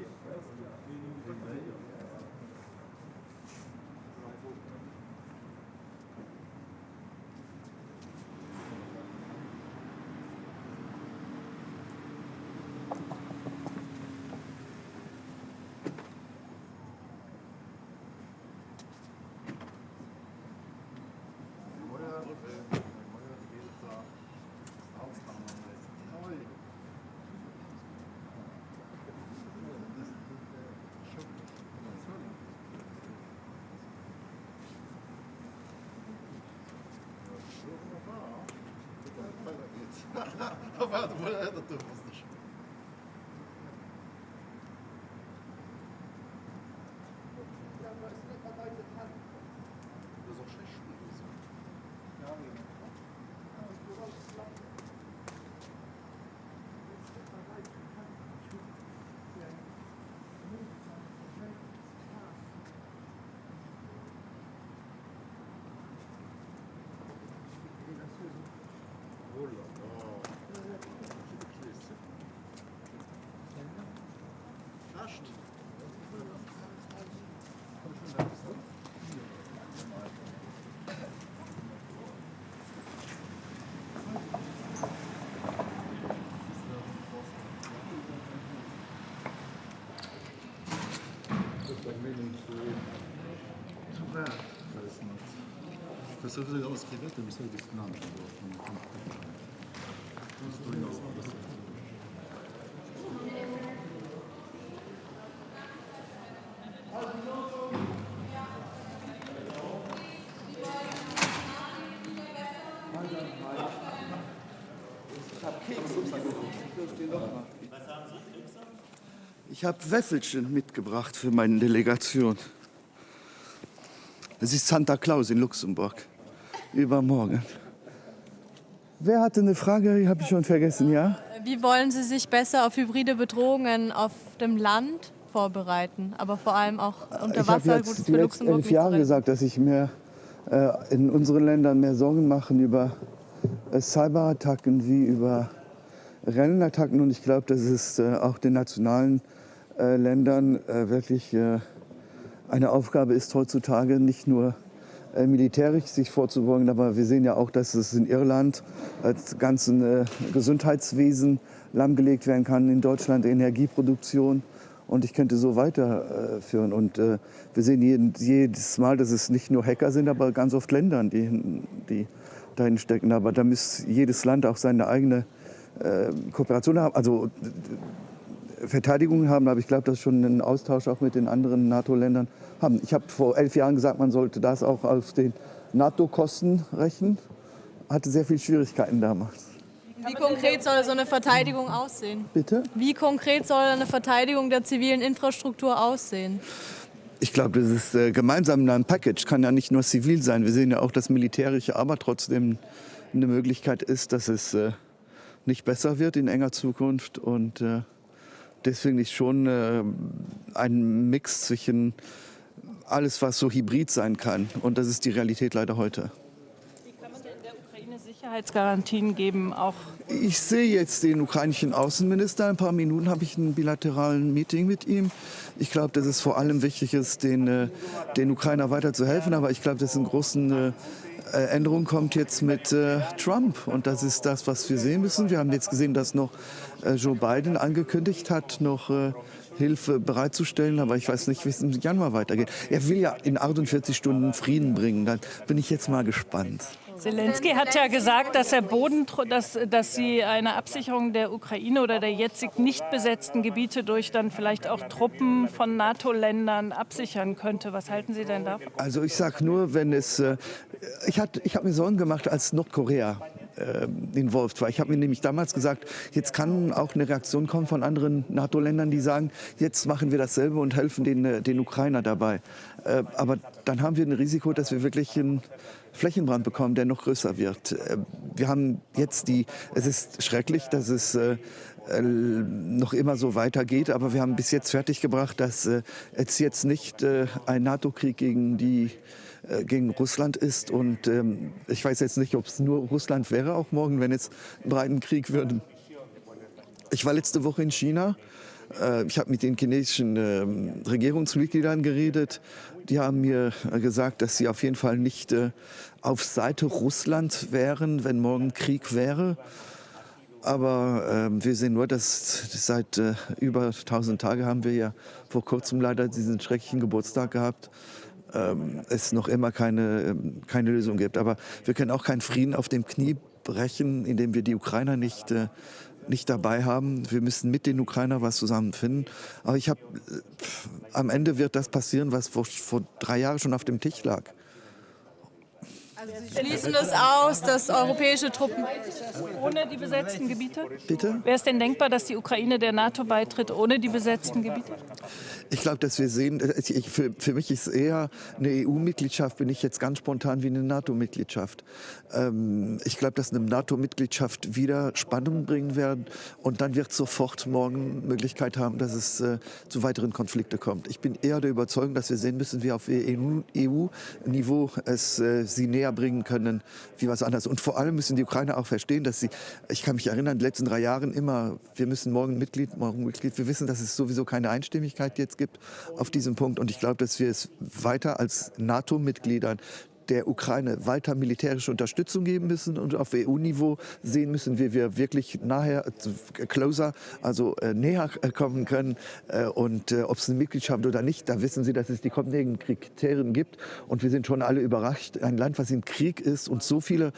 بعد هذا تفضل Ich habe Wäffelchen mitgebracht für meine Delegation. Es ist Santa Claus in Luxemburg. Übermorgen. Wer hatte eine Frage? Habe ich schon vergessen, ja? Wie wollen Sie sich besser auf hybride Bedrohungen auf dem Land vorbereiten, aber vor allem auch unter Wasser? Ich habe jetzt die letzten 11 Jahre gesagt, dass ich mir in unseren Ländern mehr Sorgen machen über Cyberattacken wie über Rennenattacken. Und ich glaube, dass es auch den nationalen Ländern wirklich eine Aufgabe ist, heutzutage nicht nur militärisch sich vorzubeugen, aber wir sehen ja auch, dass es in Irland als ganzen Gesundheitswesen lahmgelegt werden kann, in Deutschland Energieproduktion. Und ich könnte so weiterführen. Und wir sehen jedes Mal, dass es nicht nur Hacker sind, aber ganz oft Länder, die dahin stecken. Aber da muss jedes Land auch seine eigene Kooperation haben, also Verteidigung haben. Aber ich glaube, dass schon einen Austausch auch mit den anderen NATO-Ländern haben. Ich habe vor 11 Jahren gesagt, man sollte das auch auf den NATO-Kosten rechnen. Hatte sehr viele Schwierigkeiten damals. Wie konkret soll so eine Verteidigung aussehen? Bitte? Wie konkret soll eine Verteidigung der zivilen Infrastruktur aussehen? Ich glaube, das ist gemeinsam in einem Package. Kann ja nicht nur zivil sein. Wir sehen ja auch, dass militärische aber trotzdem eine Möglichkeit ist, dass es nicht besser wird in enger Zukunft. Und deswegen ist schon ein Mix zwischen alles, was so hybrid sein kann. Und das ist die Realität leider heute. Sicherheitsgarantien geben auch. Ich sehe jetzt den ukrainischen Außenminister. In ein paar Minuten habe ich ein bilateralen Meeting mit ihm. Ich glaube, dass es vor allem wichtig ist, den Ukrainer weiter zu helfen. Aber ich glaube, dass eine große Änderung kommt jetzt mit Trump. Und das ist das, was wir sehen müssen. Wir haben jetzt gesehen, dass noch Joe Biden angekündigt hat, noch Hilfe bereitzustellen. Aber ich weiß nicht, wie es im Januar weitergeht. Er will ja in 48 Stunden Frieden bringen. Da bin ich jetzt mal gespannt. Zelensky hat ja gesagt, dass dass sie eine Absicherung der Ukraine oder der jetzig nicht besetzten Gebiete durch dann vielleicht auch Truppen von NATO-Ländern absichern könnte. Was halten Sie denn davon? Also ich sage nur, wenn es... ich habe mir Sorgen gemacht, als Nordkorea involviert war. Ich habe mir nämlich damals gesagt, jetzt kann auch eine Reaktion kommen von anderen NATO-Ländern, die sagen, jetzt machen wir dasselbe und helfen den Ukrainer dabei. Aber dann haben wir ein Risiko, dass wir wirklich einen Flächenbrand bekommen, der noch größer wird. Wir haben jetzt es ist schrecklich, dass es noch immer so weitergeht, aber wir haben bis jetzt fertiggebracht, dass es jetzt nicht ein NATO-Krieg gegen Russland ist. Und ich weiß jetzt nicht, ob es nur Russland wäre, auch morgen, wenn es einen breiten Krieg würde. Ich war letzte Woche in China. Ich habe mit den chinesischen Regierungsmitgliedern geredet. Die haben mir gesagt, dass sie auf jeden Fall nicht auf Seite Russland wären, wenn morgen Krieg wäre. Aber wir sehen nur, dass seit über 1000 Tagen haben wir ja vor kurzem leider diesen schrecklichen Geburtstag gehabt. Es noch immer keine Lösung gibt. Aber wir können auch keinen Frieden auf dem Knie brechen, indem wir die Ukrainer nicht dabei haben. Wir müssen mit den Ukrainern was zusammenfinden. Aber am Ende wird das passieren, was vor 3 Jahren schon auf dem Tisch lag. Also Sie schließen es aus, dass europäische Truppen... Ohne die besetzten Gebiete? Bitte? Wäre es denn denkbar, dass die Ukraine der NATO beitritt, ohne die besetzten Gebiete? Ich glaube, dass wir sehen, für mich ist eher eine EU-Mitgliedschaft, bin ich jetzt ganz spontan, wie eine NATO-Mitgliedschaft. Ich glaube, dass eine NATO-Mitgliedschaft wieder Spannung bringen werden und dann wird sofort morgen Möglichkeit haben, dass es zu weiteren Konflikten kommt. Ich bin eher der Überzeugung, dass wir sehen müssen, wie auf EU-Niveau es sie näher bringen können, wie was anderes. Und vor allem müssen die Ukrainer auch verstehen, dass ich kann mich erinnern, in den letzten 3 Jahren immer, wir müssen morgen Mitglied. Wir wissen, dass es sowieso keine Einstimmigkeit jetzt gibt auf diesem Punkt. Und ich glaube, dass wir es weiter als NATO-Mitgliedern der Ukraine weiter militärische Unterstützung geben müssen und auf EU-Niveau sehen müssen, wie wir wirklich näher kommen können. Und ob es eine Mitgliedschaft oder nicht, da wissen Sie, dass es die kommenden Kriterien gibt. Und wir sind schon alle überrascht. Ein Land, was im Krieg ist und so viele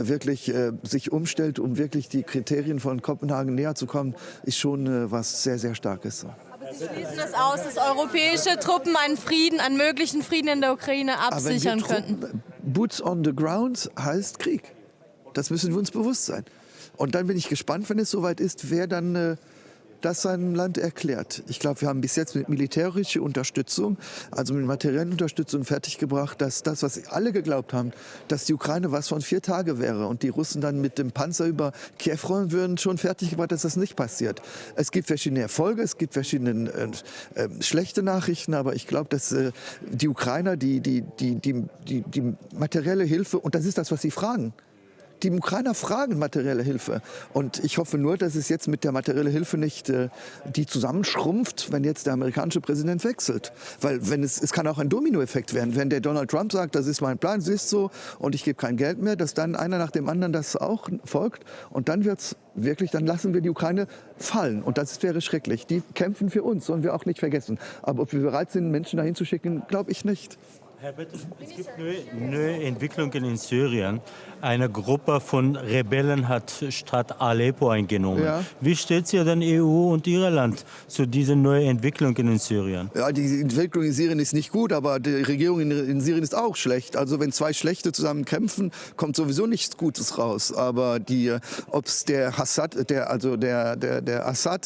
wirklich sich umstellt, um wirklich die Kriterien von Kopenhagen näher zu kommen, ist schon was sehr, sehr Starkes. Aber Sie schließen es aus, dass europäische Truppen einen möglichen Frieden in der Ukraine absichern könnten. Boots on the ground heißt Krieg. Das müssen wir uns bewusst sein. Und dann bin ich gespannt, wenn es soweit ist, wer dann das seinem Land erklärt. Ich glaube, wir haben bis jetzt mit militärischer Unterstützung, also mit materieller Unterstützung fertiggebracht, dass das, was alle geglaubt haben, dass die Ukraine was von 4 Tagen wäre und die Russen dann mit dem Panzer über Kiew rollen würden, schon fertiggebracht, dass das nicht passiert. Es gibt verschiedene Erfolge, es gibt verschiedene schlechte Nachrichten, aber ich glaube, dass die Ukrainer die materielle Hilfe, und das ist das, was sie fragen, die Ukrainer fragen materielle Hilfe. Und ich hoffe nur, dass es jetzt mit der materiellen Hilfe nicht die zusammenschrumpft, wenn jetzt der amerikanische Präsident wechselt. Weil es kann auch ein Dominoeffekt werden. Wenn der Donald Trump sagt, das ist mein Plan, es ist so und ich gebe kein Geld mehr, dass dann einer nach dem anderen das auch folgt. Und dann wird's wirklich, dann lassen wir die Ukraine fallen. Und das wäre schrecklich. Die kämpfen für uns, sollen wir auch nicht vergessen. Aber ob wir bereit sind, Menschen dahin zu schicken, glaube ich nicht. Herr Bettel, es gibt neue Entwicklungen in Syrien. Eine Gruppe von Rebellen hat Stadt Aleppo eingenommen. Ja. Wie steht sich denn EU und Ihr Land zu diesen neuen Entwicklungen in Syrien? Ja, die Entwicklung in Syrien ist nicht gut, aber die Regierung in Syrien ist auch schlecht. Also wenn 2 Schlechte zusammen kämpfen, kommt sowieso nichts Gutes raus. Aber ob es der Assad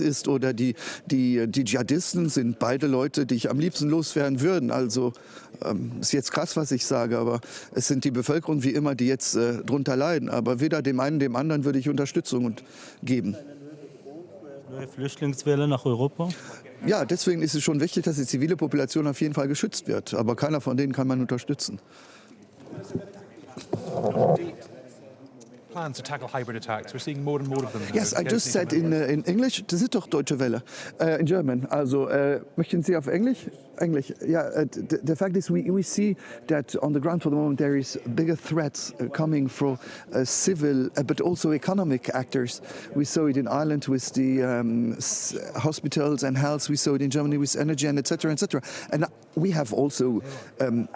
ist oder die Dschihadisten, sind beide Leute, die ich am liebsten loswerden würden. Also ist jetzt krass, was ich sage, aber es sind die Bevölkerung wie immer, die jetzt drunter leiden. Aber weder dem einen, dem anderen würde ich Unterstützung geben. Neue Flüchtlingswelle nach Europa? Ja, deswegen ist es schon wichtig, dass die zivile Population auf jeden Fall geschützt wird. Aber keiner von denen kann man unterstützen. Plans to tackle hybrid attacks. We're seeing more and more of them. Yes, I just said in English. Das ist doch Deutsche Welle. In German. Also, möchten Sie auf Englisch? English. Yeah. The fact is, we see that on the ground for the moment there is bigger threats coming from civil, but also economic actors. We saw it in Ireland with the hospitals and health. We saw it in Germany with energy and etc. etc. And we have also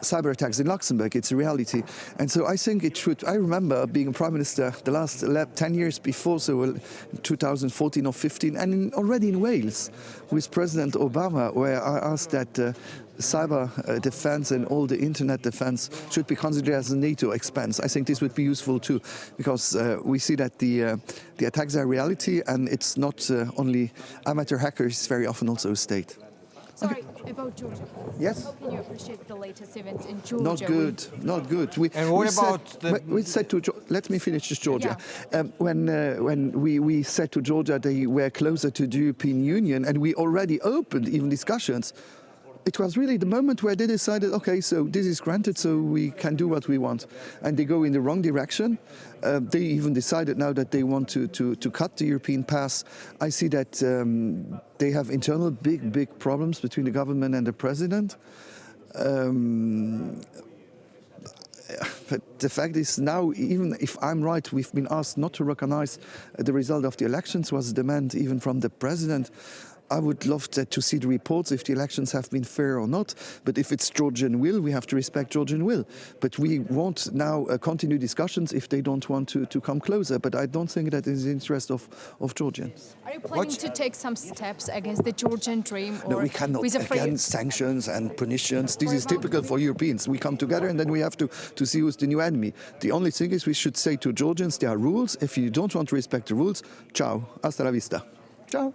cyber attacks in Luxembourg. It's a reality. And so I think it should. I remember being a prime minister the last 10 years before, so 2014 or 15, and already in Wales with President Obama, where I asked that cyber defense and all the internet defense should be considered as a NATO expense. I think this would be useful too, because we see that the attacks are reality, and it's not only amateur hackers, it's very often also a state. Sorry, about Georgia. Yes? How can you appreciate the latest events in Georgia? Not good, not good. Let me finish this, Georgia. Yeah. When we said to Georgia they were closer to the European Union, and we already opened even discussions, it was really the moment where they decided, okay, so this is granted, so we can do what we want. And they go in the wrong direction. They even decided now that they want to cut the European pass. I see that they have internal big problems between the government and the president. But the fact is now, even if I'm right, we've been asked not to recognize the result of the elections, was a demand even from the president. I would love to see the reports if the elections have been fair or not. But if it's Georgian will, we have to respect Georgian will. But we won't now continue discussions if they don't want to come closer. But I don't think that is in the interest of Georgians. Are you planning to take some steps against the Georgian dream? Or no, we cannot. Again, sanctions and punitions. This is typical for Europeans. We come together and then we have to see who's the new enemy. The only thing is we should say to Georgians, there are rules. If you don't want to respect the rules, ciao, hasta la vista. Ciao.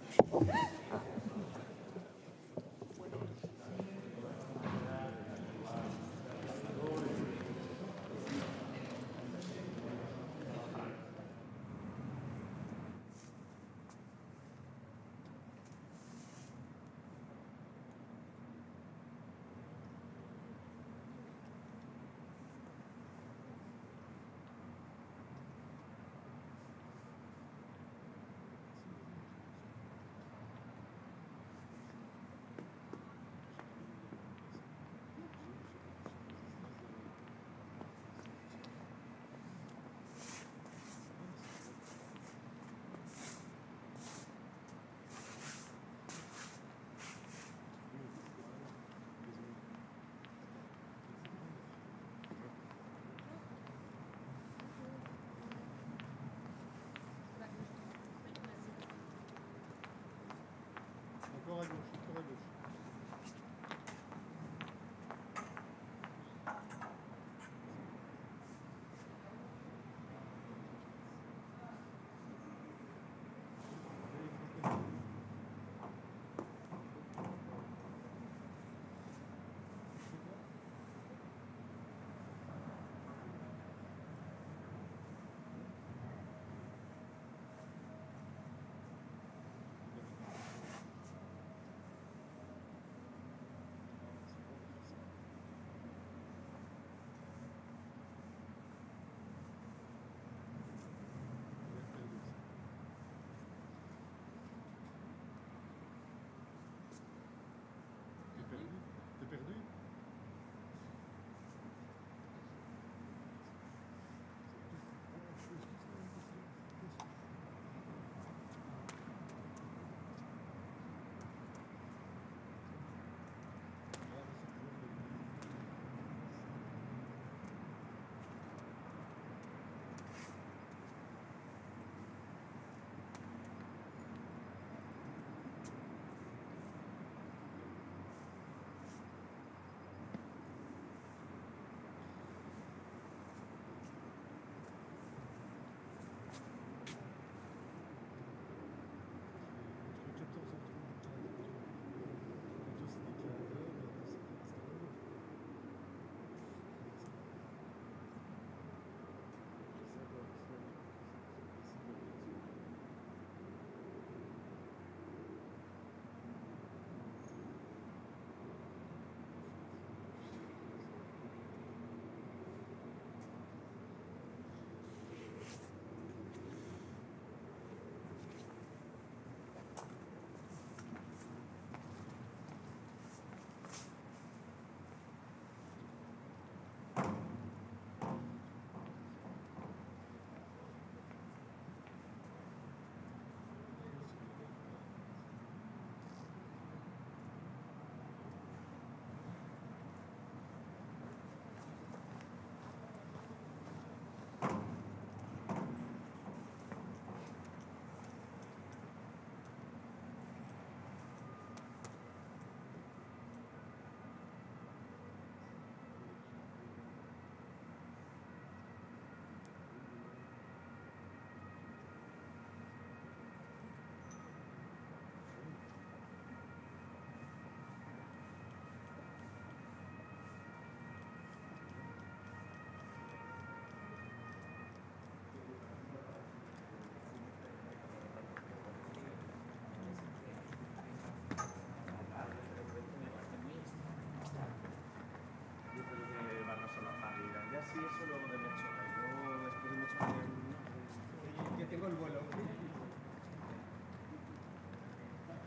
Ya tengo el vuelo.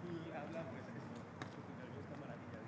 Y habla pues eso, súper nerviosa, maravilla.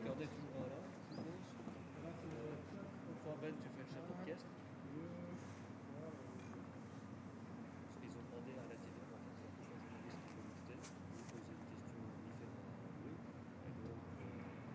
Gardez toujours là, je suppose. Une fois Ben, tu fais le chef d'orchestre. Parce qu'ils ont demandé à la téléconférence aux journalistes qui veulent écouter, de poser des questions différentes. Oui. Et donc, on va essayer de renforcer à la télé.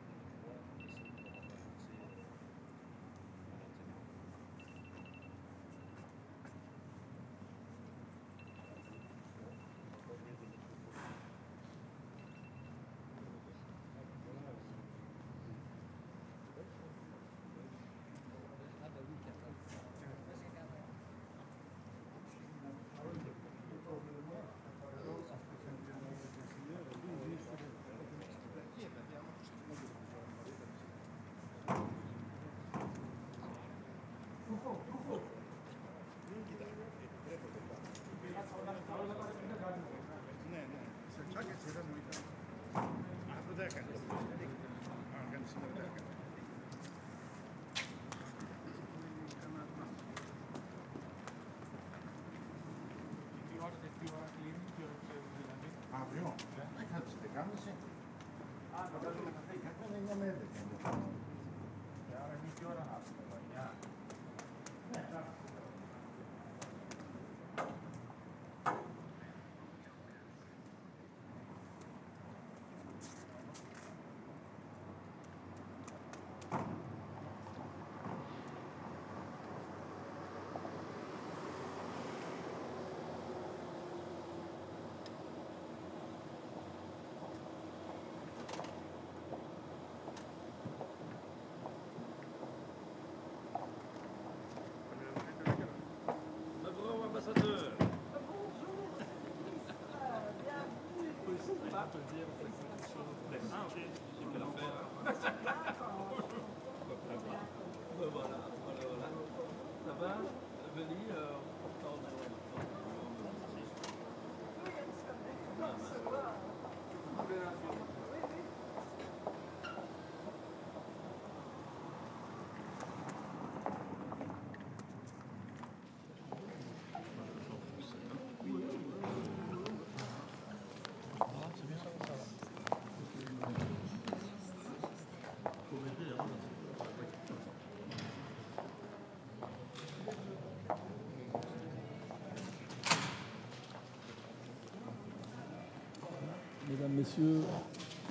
Mesdames, Messieurs,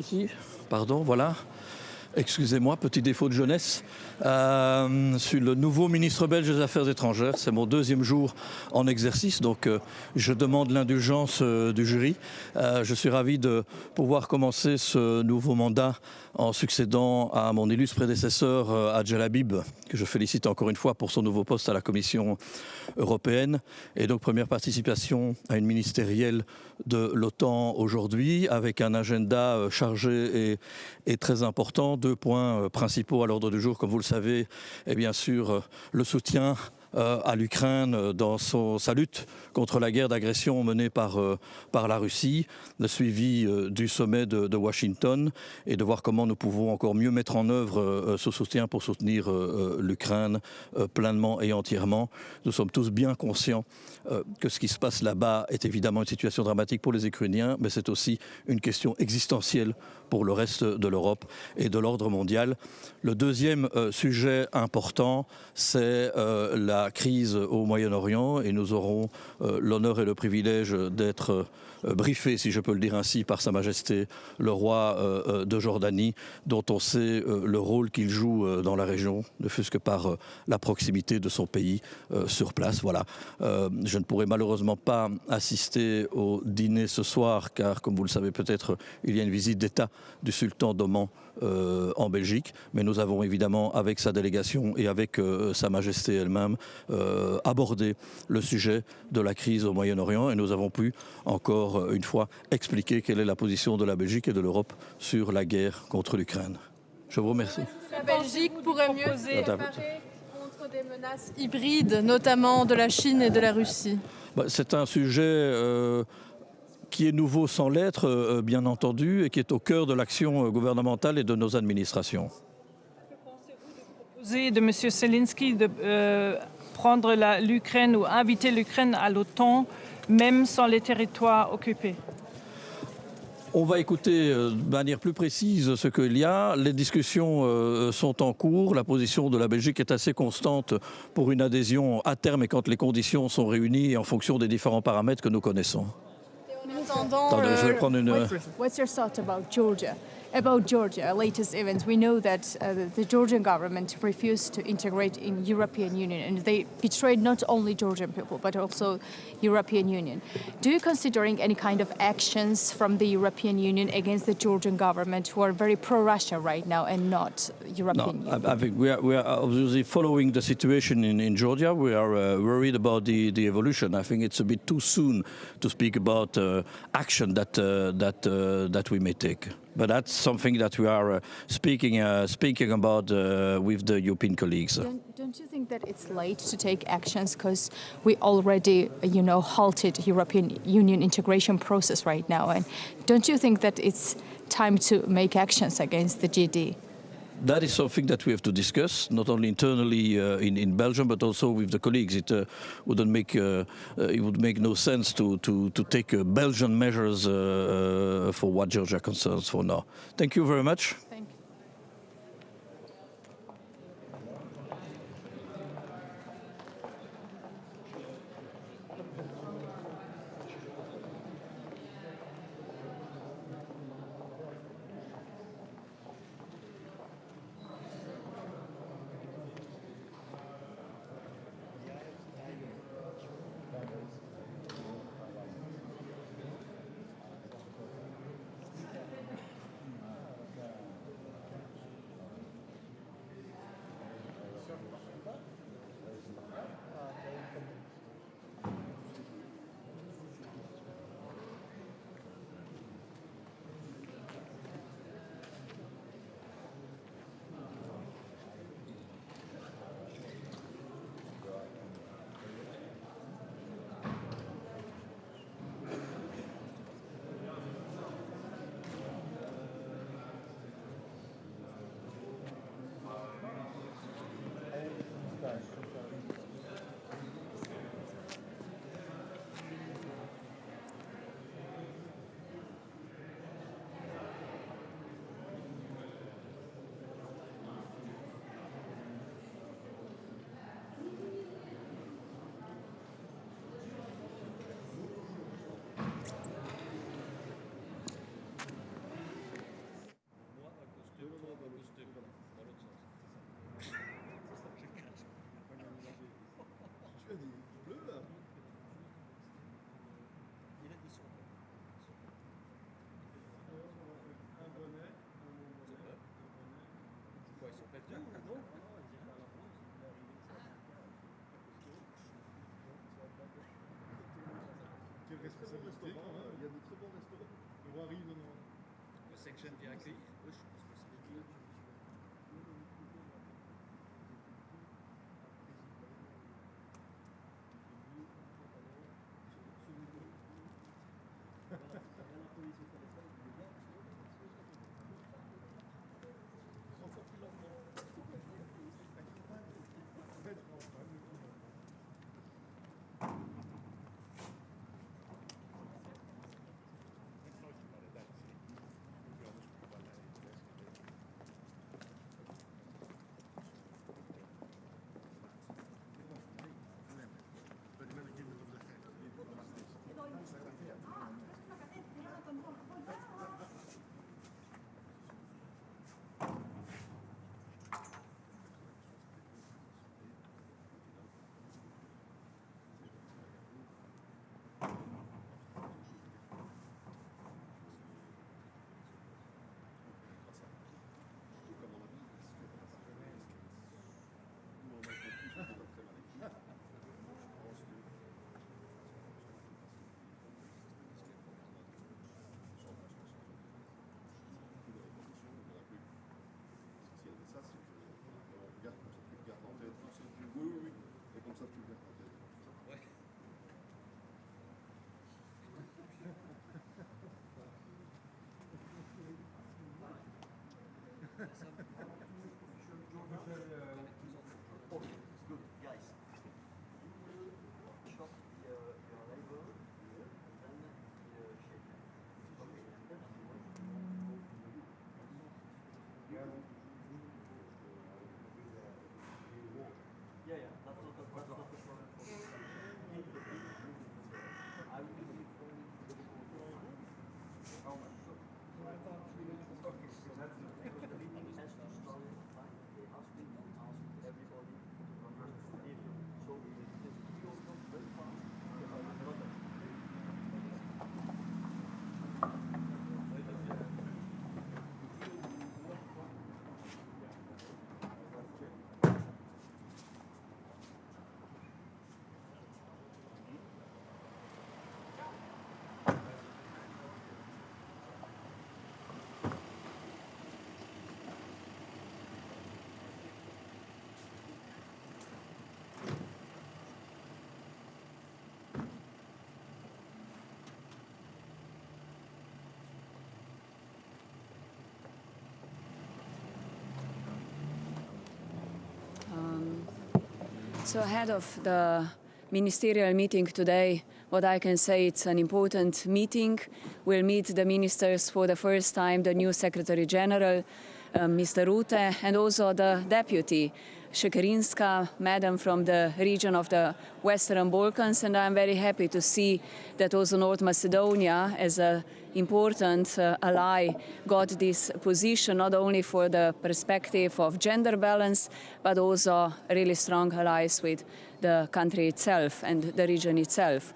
ici, pardon, voilà. Excusez-moi, petit défaut de jeunesse. Je suis le nouveau ministre belge des Affaires étrangères. C'est mon deuxième jour en exercice, donc je demande l'indulgence du jury. Je suis ravi de pouvoir commencer ce nouveau mandat en succédant à mon illustre prédécesseur Adjel Habib, que je félicite encore une fois pour son nouveau poste à la Commission européenne. Et donc première participation à une ministérielle de l'OTAN aujourd'hui, avec un agenda chargé et très important. 2 points principaux à l'ordre du jour, comme vous le savez, et bien sûr le soutien à l'Ukraine dans sa lutte contre la guerre d'agression menée par la Russie, le suivi du sommet de Washington et de voir comment nous pouvons encore mieux mettre en œuvre ce soutien pour soutenir l'Ukraine pleinement et entièrement. Nous sommes tous bien conscients que ce qui se passe là-bas est évidemment une situation dramatique pour les Ukrainiens, mais c'est aussi une question existentielle pour le reste de l'Europe et de l'ordre mondial. Le deuxième sujet important, c'est la crise au Moyen-Orient, et nous aurons l'honneur et le privilège d'être briefés, si je peux le dire ainsi, par Sa Majesté le roi de Jordanie, dont on sait le rôle qu'il joue dans la région, ne fût-ce que par la proximité de son pays sur place. Voilà. Je ne pourrai malheureusement pas assister au dîner ce soir, car comme vous le savez peut-être, il y a une visite d'État du sultan d'Oman en Belgique, mais nous avons évidemment, avec sa délégation et avec Sa Majesté elle-même, abordé le sujet de la crise au Moyen-Orient, et nous avons pu encore une fois expliquer quelle est la position de la Belgique et de l'Europe sur la guerre contre l'Ukraine. Je vous remercie. La Belgique pourrait mieux se préparer contre des menaces hybrides, notamment de la Chine et de la Russie. C'est un sujet qui est nouveau sans l'être, bien entendu, et qui est au cœur de l'action gouvernementale et de nos administrations. Que pensez-vous de M. Zelensky de prendre l'Ukraine ou inviter l'Ukraine à l'OTAN, même sans les territoires occupés? On va écouter de manière plus précise ce qu'il y a. Les discussions sont en cours. La position de la Belgique est assez constante pour une adhésion à terme et quand les conditions sont réunies en fonction des différents paramètres que nous connaissons. Attendez, je vais prendre une... What's your thought about Georgia? About Georgia, latest events. We know that the Georgian government refused to integrate in European Union, and they betrayed not only Georgian people but also European Union. Do you considering any kind of actions from the European Union against the Georgian government, who are very pro-Russia right now and not European Union? I think we are obviously following the situation in Georgia. We are worried about the evolution. I think it's a bit too soon to speak about action that we may take. But that's something that we are speaking about with the European colleagues. Don't you think that it's late to take actions because we already, halted European Union integration process right now? And don't you think that it's time to make actions against the GD? That is something that we have to discuss, not only internally in Belgium, but also with the colleagues. It would make no sense to take Belgian measures for what Georgia concerns for now. Thank you very much. Thank you. Quelle responsabilité quand même. Il y a de très bons restaurants. Le roi arrive dans... C'est que j'aime bien accueillir. Oui, je pense que c'est bien. So ahead of the ministerial meeting today, what I can say, it's an important meeting. We'll meet the ministers for the first time, the new Secretary General, Mr. Rutte, and also the Deputy, Shekerinska, Madam from the region of the Western Balkans, and I'm very happy to see that also North Macedonia, as an important ally, got this position, not only for the perspective of gender balance, but also really strong allies with the country itself and the region itself.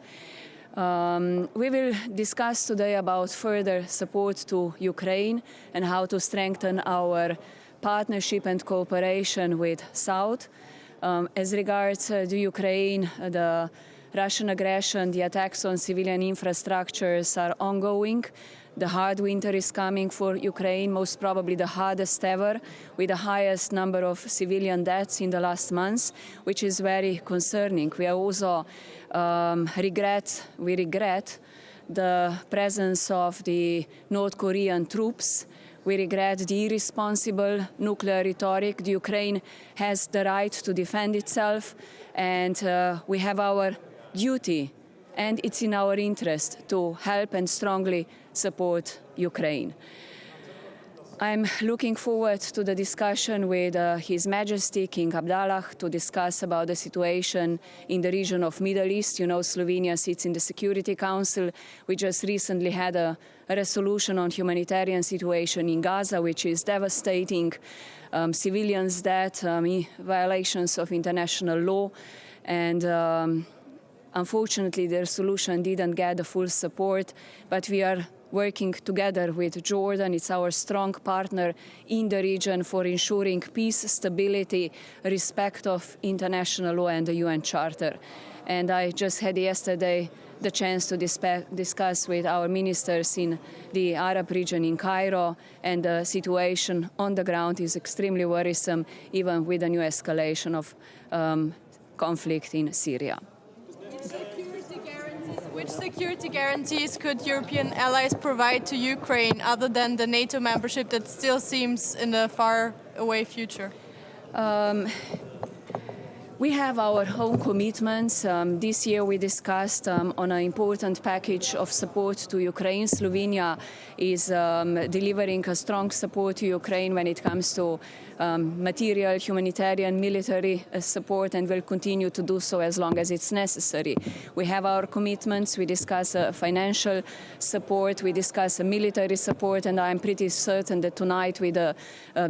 We will discuss today about further support to Ukraine and how to strengthen our partnership and cooperation with South. As regards the Ukraine, the Russian aggression, the attacks on civilian infrastructures are ongoing. The hard winter is coming for Ukraine, most probably the hardest ever, with the highest number of civilian deaths in the last months, which is very concerning. We also regret the presence of the North Korean troops. We regret the irresponsible nuclear rhetoric. The Ukraine has the right to defend itself, and we have our duty, and it's in our interest to help and strongly support Ukraine. I'm looking forward to the discussion with His Majesty King Abdallah to discuss about the situation in the region of Middle East. You know, Slovenia sits in the Security Council. We just recently had a resolution on humanitarian situation in Gaza, which is devastating. Civilians' death, violations of international law, and unfortunately, the resolution didn't get the full support, but we are working together with Jordan. It's our strong partner in the region for ensuring peace, stability, respect of international law and the UN Charter. And I just had yesterday the chance to discuss with our ministers in the Arab region in Cairo, and the situation on the ground is extremely worrisome, even with the new escalation of conflict in Syria. Which security guarantees could European allies provide to Ukraine other than the NATO membership that still seems in the far away future? We have our own commitments. This year we discussed on an important package of support to Ukraine. Slovenia is delivering a strong support to Ukraine when it comes to material, humanitarian, military support, and will continue to do so as long as it's necessary. We have our commitments. We discuss financial support. We discuss military support, and I'm pretty certain that tonight with a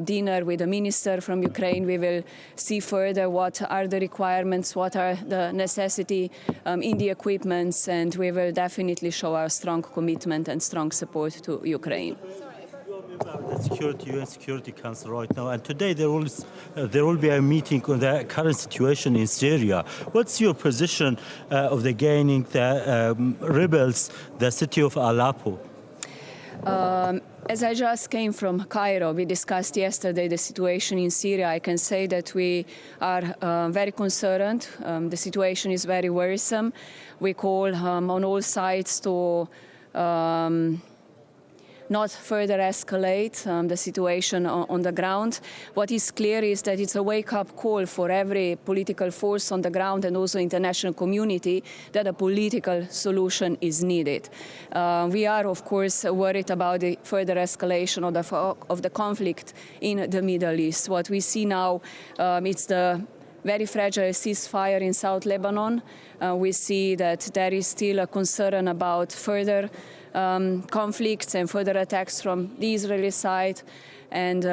dinner with a minister from Ukraine, we will see further what are the requirements, what are the necessity in the equipments, and we will definitely show our strong commitment and strong support to Ukraine. The UN Security Council right now, and today there will be a meeting on the current situation in Syria. What's your position of the gaining the rebels, the city of Aleppo? As I just came from Cairo, we discussed yesterday the situation in Syria. I can say that we are very concerned. The situation is very worrisome. We call on all sides to not further escalate the situation on the ground. What is clear is that it's a wake-up call for every political force on the ground and also international community that a political solution is needed. We are, of course, worried about the further escalation of the conflict in the Middle East. What we see now, it's the very fragile ceasefire in South Lebanon. We see that there is still a concern about further conflicts and further attacks from the Israeli side. And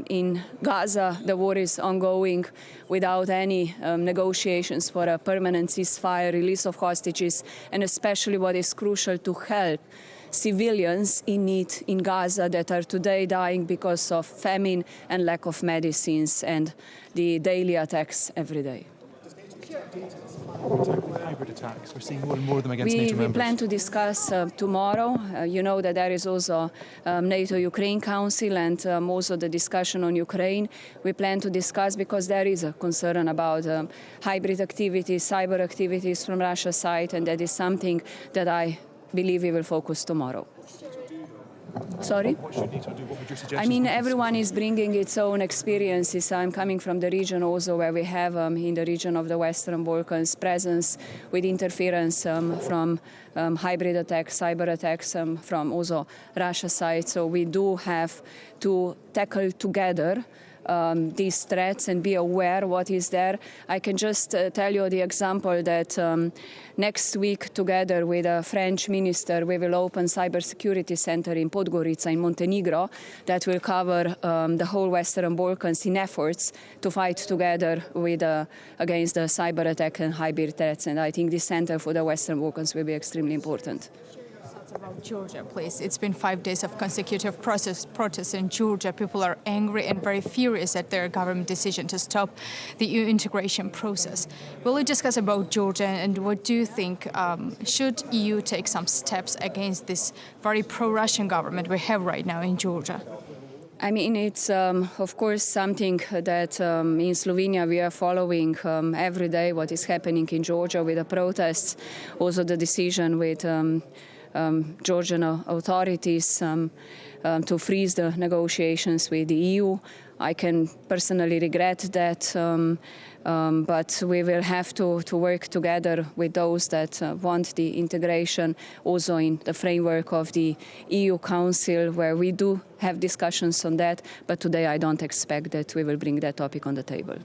in Gaza, the war is ongoing without any negotiations for a permanent ceasefire, release of hostages, and especially what is crucial, to help civilians in need in Gaza that are today dying because of famine and lack of medicines and the daily attacks every day. Hybrid attacks. We're seeing more and more of them against NATO members. We plan to discuss tomorrow. You know that there is also NATO-Ukraine Council and also the discussion on Ukraine. We plan to discuss because there is a concern about hybrid activities, cyber activities from Russia's side, and that is something that I believe we will focus tomorrow. Sorry? What should NATO do? What would your suggestions I mean, be? everyone is bringing its own experiences. I'm coming from the region also where we have in the region of the Western Balkans presence with interference from hybrid attacks, cyber attacks from also Russia side. So we do have to tackle together these threats and be aware what is there. I can just tell you the example that next week, together with a French minister, we will open cybersecurity center in Podgorica in Montenegro that will cover the whole Western Balkans in efforts to fight together with against the cyber attack and hybrid threats. And I think this center for the Western Balkans will be extremely important. About Georgia, please. It's been 5 days of consecutive protests in Georgia. People are angry and very furious at their government decision to stop the EU integration process. Will you discuss about Georgia and what do you think? Should EU take some steps against this very pro-Russian government we have right now in Georgia? I mean, it's of course something that in Slovenia we are following every day what is happening in Georgia with the protests, also the decision with Georgian authorities to freeze the negotiations with the EU. I can personally regret that, but we will have to work together with those that want the integration, also in the framework of the EU Council, where we do have discussions on that, but today I don't expect that we will bring that topic on the table.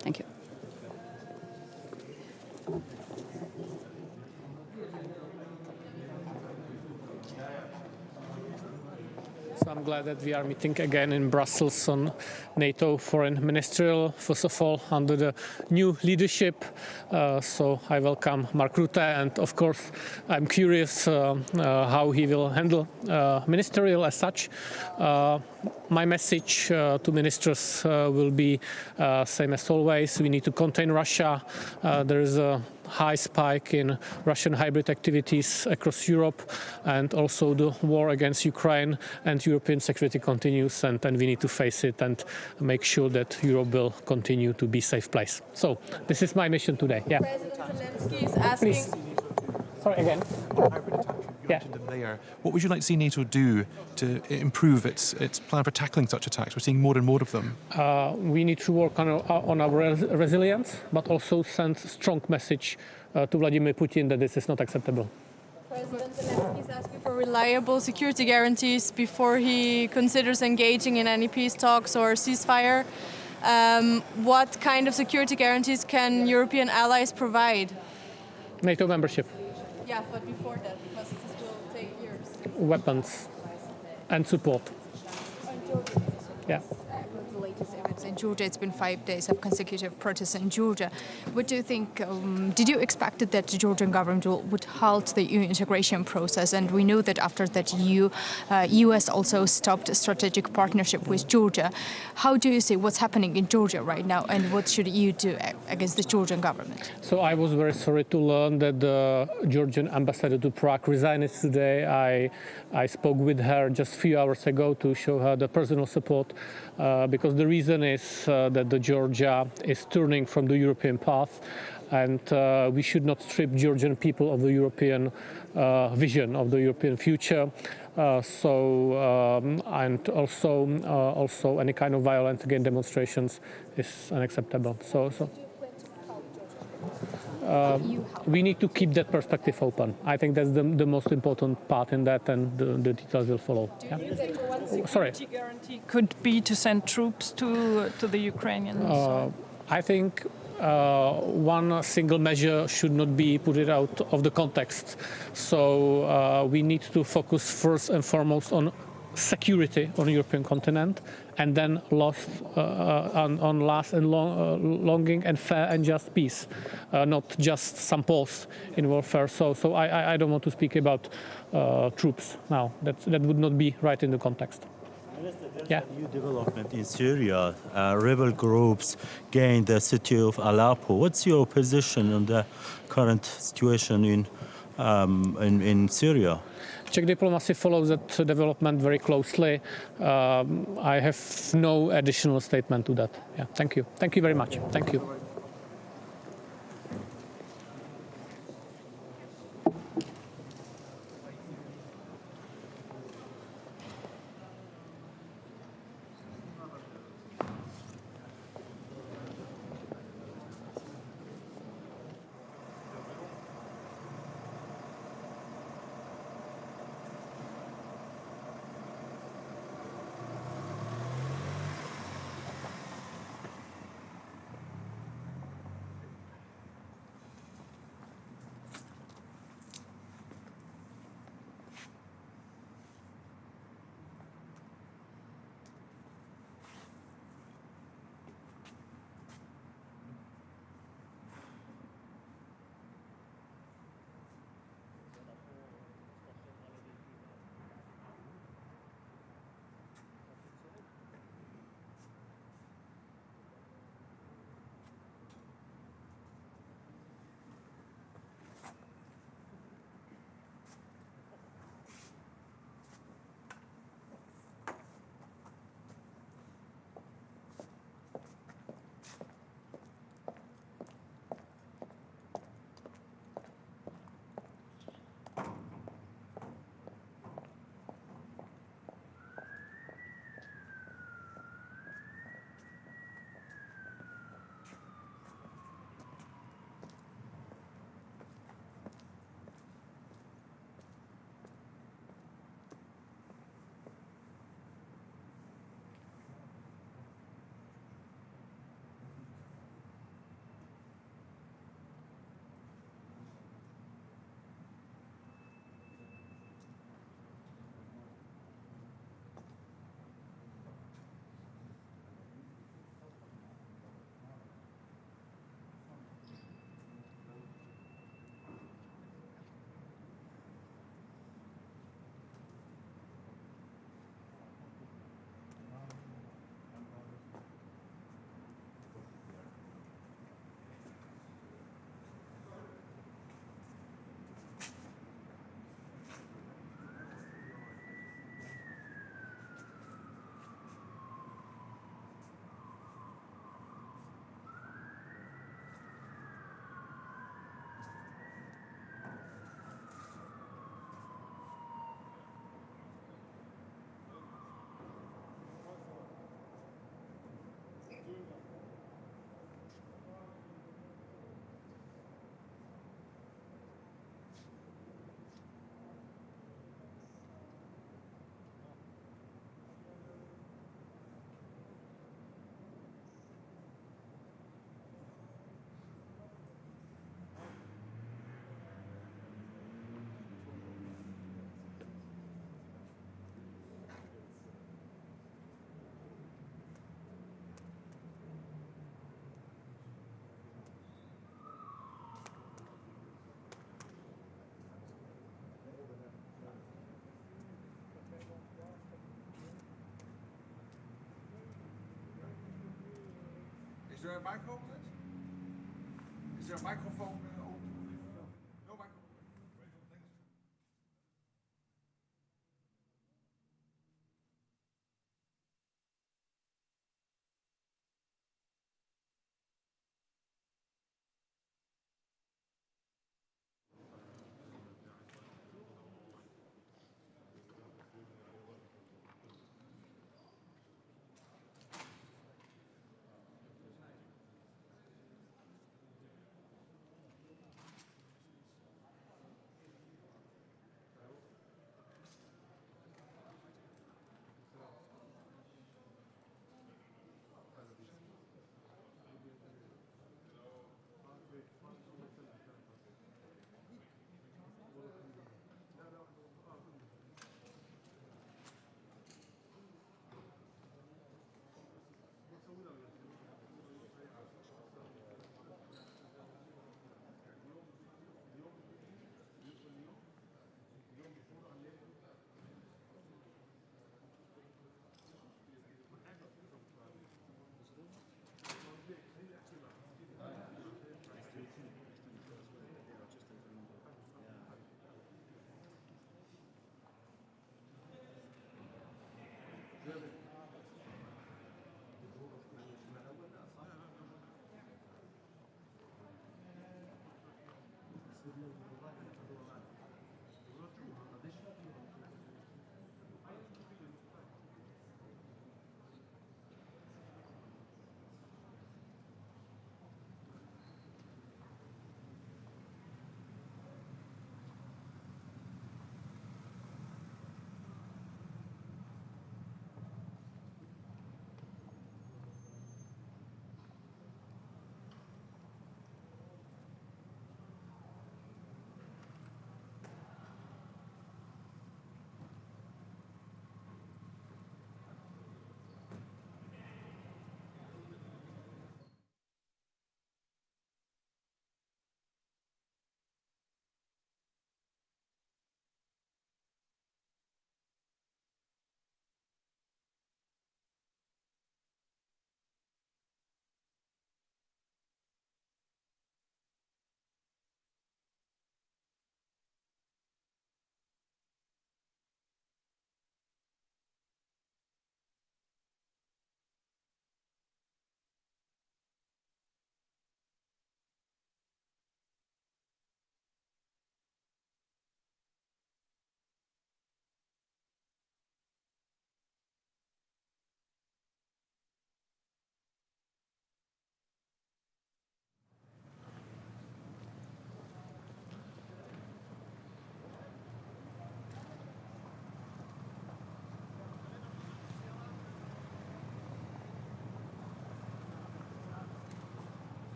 Thank you. So I'm glad that we are meeting again in Brussels on NATO Foreign Ministerial, first of all, under the new leadership. So I welcome Mark Rutte, and of course I'm curious how he will handle ministerial as such. My message to ministers will be same as always. We need to contain Russia. There is a high spike in Russian hybrid activities across Europe, and also the war against Ukraine and European security continues, and we need to face it and make sure that Europe will continue to be a safe place. So this is my mission today. Yeah. President Zelensky is asking. Please. Sorry again. Hybrid attack, you mentioned them there. What would you like to see NATO do to improve its plan for tackling such attacks? We're seeing more and more of them. We need to work on our resilience, but also send a strong message to Vladimir Putin that this is not acceptable. President Zelensky is asking for reliable security guarantees before he considers engaging in any peace talks or ceasefire. What kind of security guarantees can European allies provide? NATO membership. Yeah, but before that, because this will take years. Weapons and support. Yeah. The latest events in Georgia, it's been 5 days of consecutive protests in Georgia. What do you think? Did you expect that the Georgian government would halt the EU integration process? And we know that after that, US also stopped a strategic partnership with Georgia. How do you see what's happening in Georgia right now, and what should EU do against the Georgian government? So I was very sorry to learn that the Georgian ambassador to Prague resigned today. I spoke with her just a few hours ago to show her the personal support, because the reason is that the Georgia is turning from the European path, and we should not strip Georgian people of the European vision of the European future. And also any kind of violence against demonstrations is unacceptable. We need to keep that perspective open. I think that's the most important part in that, and the details will follow. Do you think that one security guarantee could be to send troops to the Ukrainians? I think one single measure should not be put it out of the context. So we need to focus first and foremost on security on the European continent, and then on last and longing and fair and just peace, not just some pause in warfare. So I don't want to speak about troops now. That would not be right in the context. Yeah. New development in Syria. Rebel groups gained the city of Aleppo. What's your position on the current situation in Syria? Czech diplomacy follows that development very closely. I have no additional statement to that. Yeah, thank you. Thank you very much. Thank you. Is there a microphone? Is there a microphone open? No microphone.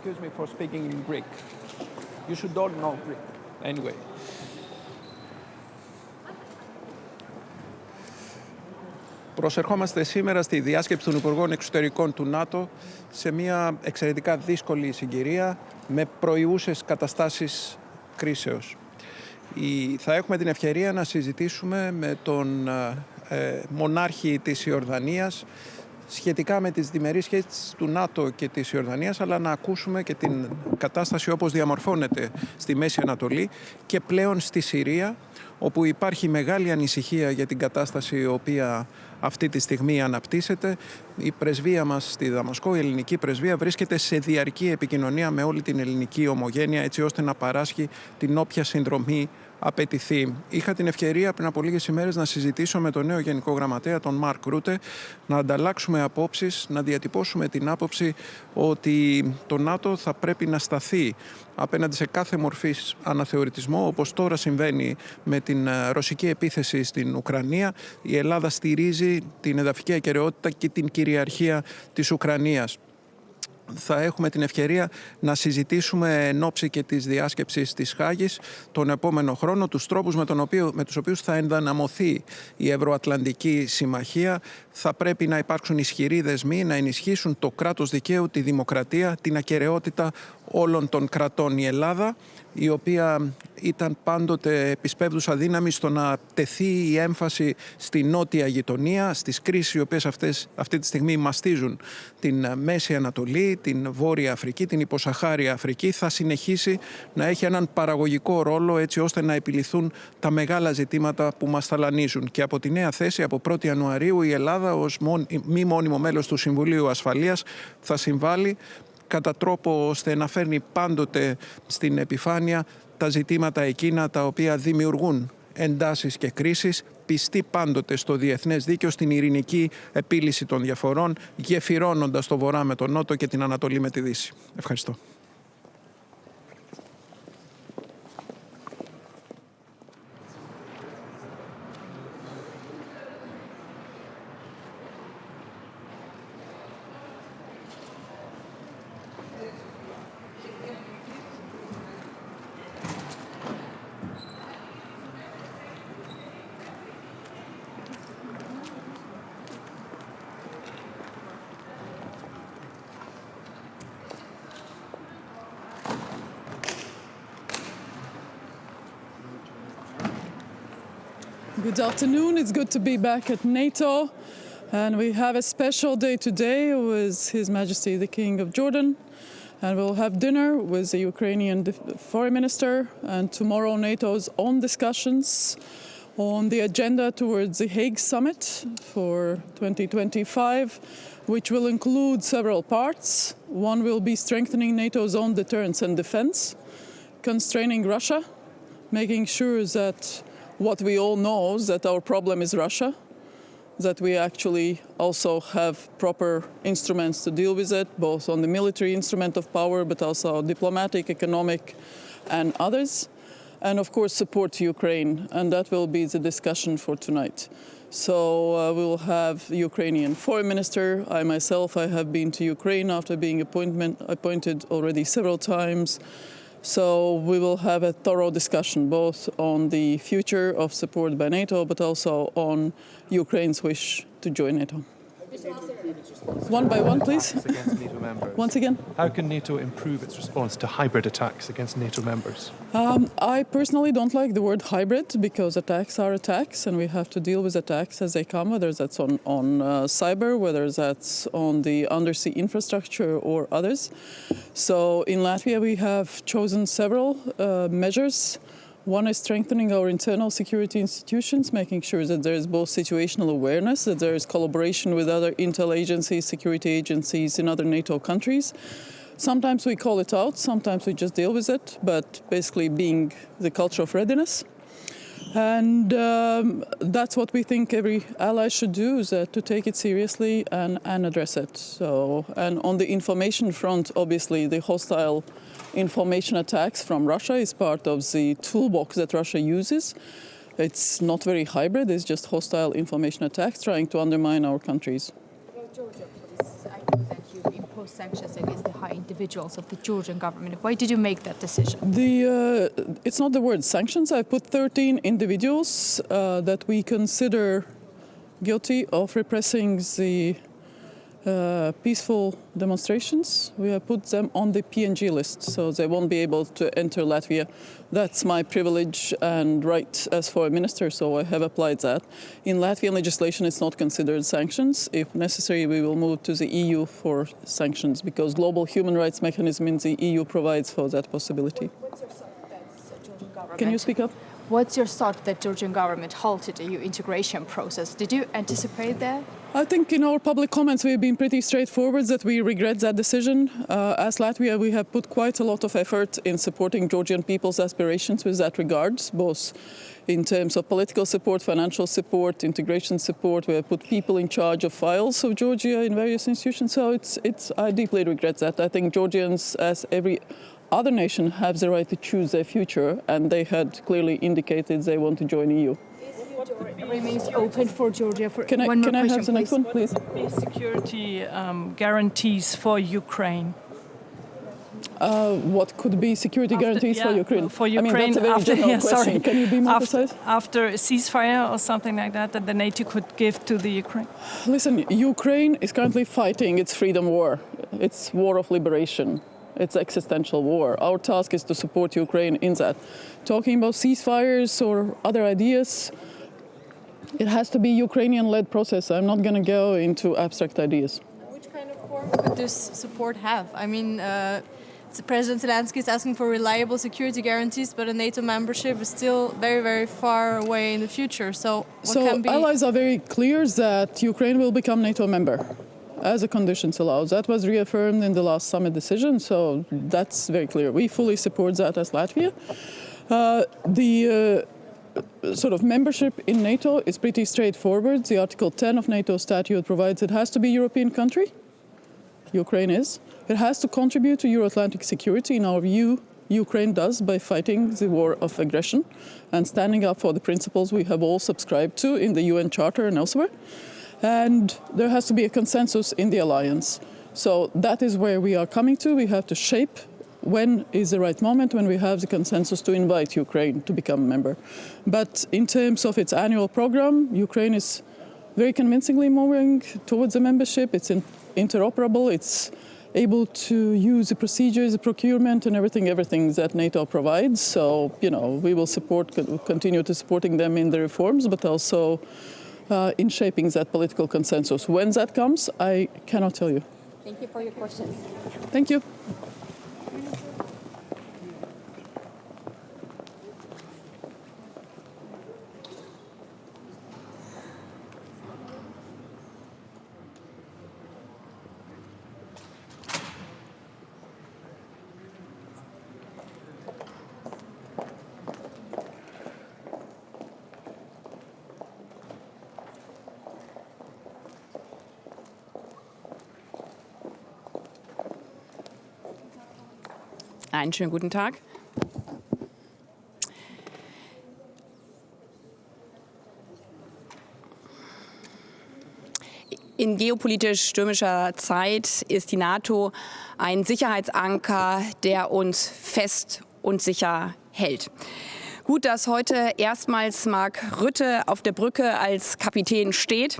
Excuse me for speaking in Greek. You should all know Greek. Anyway. Προσερχόμαστε σήμερα στη διάσκεψη των Υπουργών Εξωτερικών του ΝΑΤΟ σε μια εξαιρετικά δύσκολη συγκυρία με προϊούσες καταστάσεις κρίσεως. Θα έχουμε την ευκαιρία να συζητήσουμε με τον μονάρχη της Ιορδανίας σχετικά με τις διμερείς σχέσεις του ΝΑΤΟ και της Ιορδανίας, αλλά να ακούσουμε και την κατάσταση όπως διαμορφώνεται στη Μέση Ανατολή και πλέον στη Συρία, όπου υπάρχει μεγάλη ανησυχία για την κατάσταση η οποία αυτή τη στιγμή αναπτύσσεται. Η πρεσβεία μας στη Δαμασκό, η ελληνική πρεσβεία, βρίσκεται σε διαρκή επικοινωνία με όλη την ελληνική ομογένεια, έτσι ώστε να παράσχει την όποια συνδρομή απαιτηθεί. Είχα την ευκαιρία πριν από λίγες ημέρες να συζητήσω με τον νέο Γενικό Γραμματέα, τον Μαρκ Ρούτε, να ανταλλάξουμε απόψεις, να διατυπώσουμε την άποψη ότι το ΝΑΤΟ θα πρέπει να σταθεί απέναντι σε κάθε μορφής αναθεωρητισμό, όπως τώρα συμβαίνει με την ρωσική επίθεση στην Ουκρανία. Η Ελλάδα στηρίζει την εδαφική ακεραιότητα και την κυριαρχία της Ουκρανίας. Θα έχουμε την ευκαιρία να συζητήσουμε εν ώψη και της διάσκεψης της Χάγης τον επόμενο χρόνο τους τρόπους με τους οποίους θα ενδυναμωθεί η Ευρωατλαντική Συμμαχία. Θα πρέπει να υπάρξουν ισχυροί δεσμοί, να ενισχύσουν το κράτος δικαίου, τη δημοκρατία, την ακεραιότητα όλων των κρατών. Η Ελλάδα, η οποία ήταν πάντοτε επισπεύδουσα δύναμη στο να τεθεί η έμφαση στη νότια γειτονία, στις κρίσεις οι οποίες αυτή τη στιγμή μαστίζουν την Μέση Ανατολή, την Βόρεια Αφρική, την Υποσαχάρια Αφρική, θα συνεχίσει να έχει έναν παραγωγικό ρόλο έτσι ώστε να επιληθούν τα μεγάλα ζητήματα που μας ταλανίζουν. Και από τη νέα θέση, από 1η Ιανουαρίου, η Ελλάδα ως μη μόνιμο μέλος του Συμβουλίου Ασφαλείας θα συμβάλλει κατά τρόπο ώστε να φέρνει πάντοτε στην επιφάνεια τα ζητήματα εκείνα τα οποία δημιουργούν εντάσεις και κρίσεις, πιστή πάντοτε στο διεθνές δίκαιο, στην ειρηνική επίλυση των διαφορών, γεφυρώνοντας το Βορρά με τον Νότο και την Ανατολή με τη Δύση. Ευχαριστώ. Good afternoon. It's good to be back at NATO. And we have a special day today with His Majesty the King of Jordan. And we'll have dinner with the Ukrainian Foreign Minister. And tomorrow NATO's own discussions on the agenda towards the Hague Summit for 2025, which will include several parts. One will be strengthening NATO's own deterrence and defense, constraining Russia, making sure that what we all know is that our problem is Russia, that we actually also have proper instruments to deal with it, both on the military instrument of power, but also diplomatic, economic, and others. And of course, support Ukraine, and that will be the discussion for tonight. So we'll have the Ukrainian Foreign Minister. I myself, I have been to Ukraine after being appointed already several times. So we will have a thorough discussion both on the future of support by NATO, but also on Ukraine's wish to join NATO. One by one, please. Once again. How can NATO improve its response to hybrid attacks against NATO members? I personally don't like the word hybrid because attacks are attacks and we have to deal with attacks as they come, whether that's on cyber, whether that's on the undersea infrastructure or others. So in Latvia we have chosen several measures. One is strengthening our internal security institutions, making sure that there is both situational awareness, that there is collaboration with other intel agencies, security agencies in other NATO countries. Sometimes we call it out, sometimes we just deal with it, but basically being the culture of readiness. And that's what we think every ally should do, is to take it seriously and address it. So, and on the information front, obviously the hostile information attacks from Russia is part of the toolbox that Russia uses. It's not very hybrid, it's just hostile information attacks trying to undermine our countries. About Georgia, please. I know that you imposed sanctions against the high individuals of the Georgian government. Why did you make that decision? It's not the word sanctions. I put 13 individuals that we consider guilty of repressing the peaceful demonstrations. We have put them on the PNG list, so they won't be able to enter Latvia. That's my privilege and right as foreign minister, so I have applied that. In Latvian legislation, it's not considered sanctions. If necessary, we will move to the EU for sanctions, because global human rights mechanism in the EU provides for that possibility. What's your thought that Georgian government? Can you speak up? What's your thought that Georgian government halted the EU integration process? Did you anticipate that? I think in our public comments we've been pretty straightforward that we regret that decision. As Latvia, we have put quite a lot of effort in supporting Georgian people's aspirations with that regard, both in terms of political support, financial support, integration support. We have put people in charge of files of Georgia in various institutions. So I deeply regret that. I think Georgians, as every other nation, have the right to choose their future, and they had clearly indicated they want to join the EU. Remains open for Georgia for Can I have the next one, please? Security guarantees for Ukraine. What could be security guarantees for Ukraine? For Ukraine, I mean, that's a very general question. Sorry. Can you be more precise? After a ceasefire or something like that the NATO could give to the Ukraine? Listen, Ukraine is currently fighting its freedom war. It's war of liberation. It's existential war. Our task is to support Ukraine in that. Talking about ceasefires or other ideas, it has to be Ukrainian-led process. I'm not going to go into abstract ideas. Which kind of form could this support have? I mean, President Zelensky is asking for reliable security guarantees, but a NATO membership is still very, very far away in the future. So what can be... allies are very clear that Ukraine will become NATO member, as the conditions allow. That was reaffirmed in the last summit decision, so that's very clear. We fully support that as Latvia. The sort of membership in NATO is pretty straightforward. The Article 10 of NATO statute provides it has to be a European country. Ukraine is. It has to contribute to Euro-Atlantic security. In our view, Ukraine does by fighting the war of aggression and standing up for the principles we have all subscribed to in the UN Charter and elsewhere. And there has to be a consensus in the alliance. So that is where we are coming to. We have to shape when is the right moment when we have the consensus to invite Ukraine to become a member. But in terms of its annual program, Ukraine is very convincingly moving towards a membership. It's interoperable. It's able to use the procedures, the procurement, and everything that NATO provides. So, we will continue to supporting them in the reforms, but also in shaping that political consensus. When that comes, I cannot tell you. Thank you for your questions. Thank you. Einen schönen guten Tag. In geopolitisch stürmischer Zeit ist die NATO ein Sicherheitsanker, der uns fest und sicher hält. Gut, dass heute erstmals Mark Rutte auf der Brücke als Kapitän steht.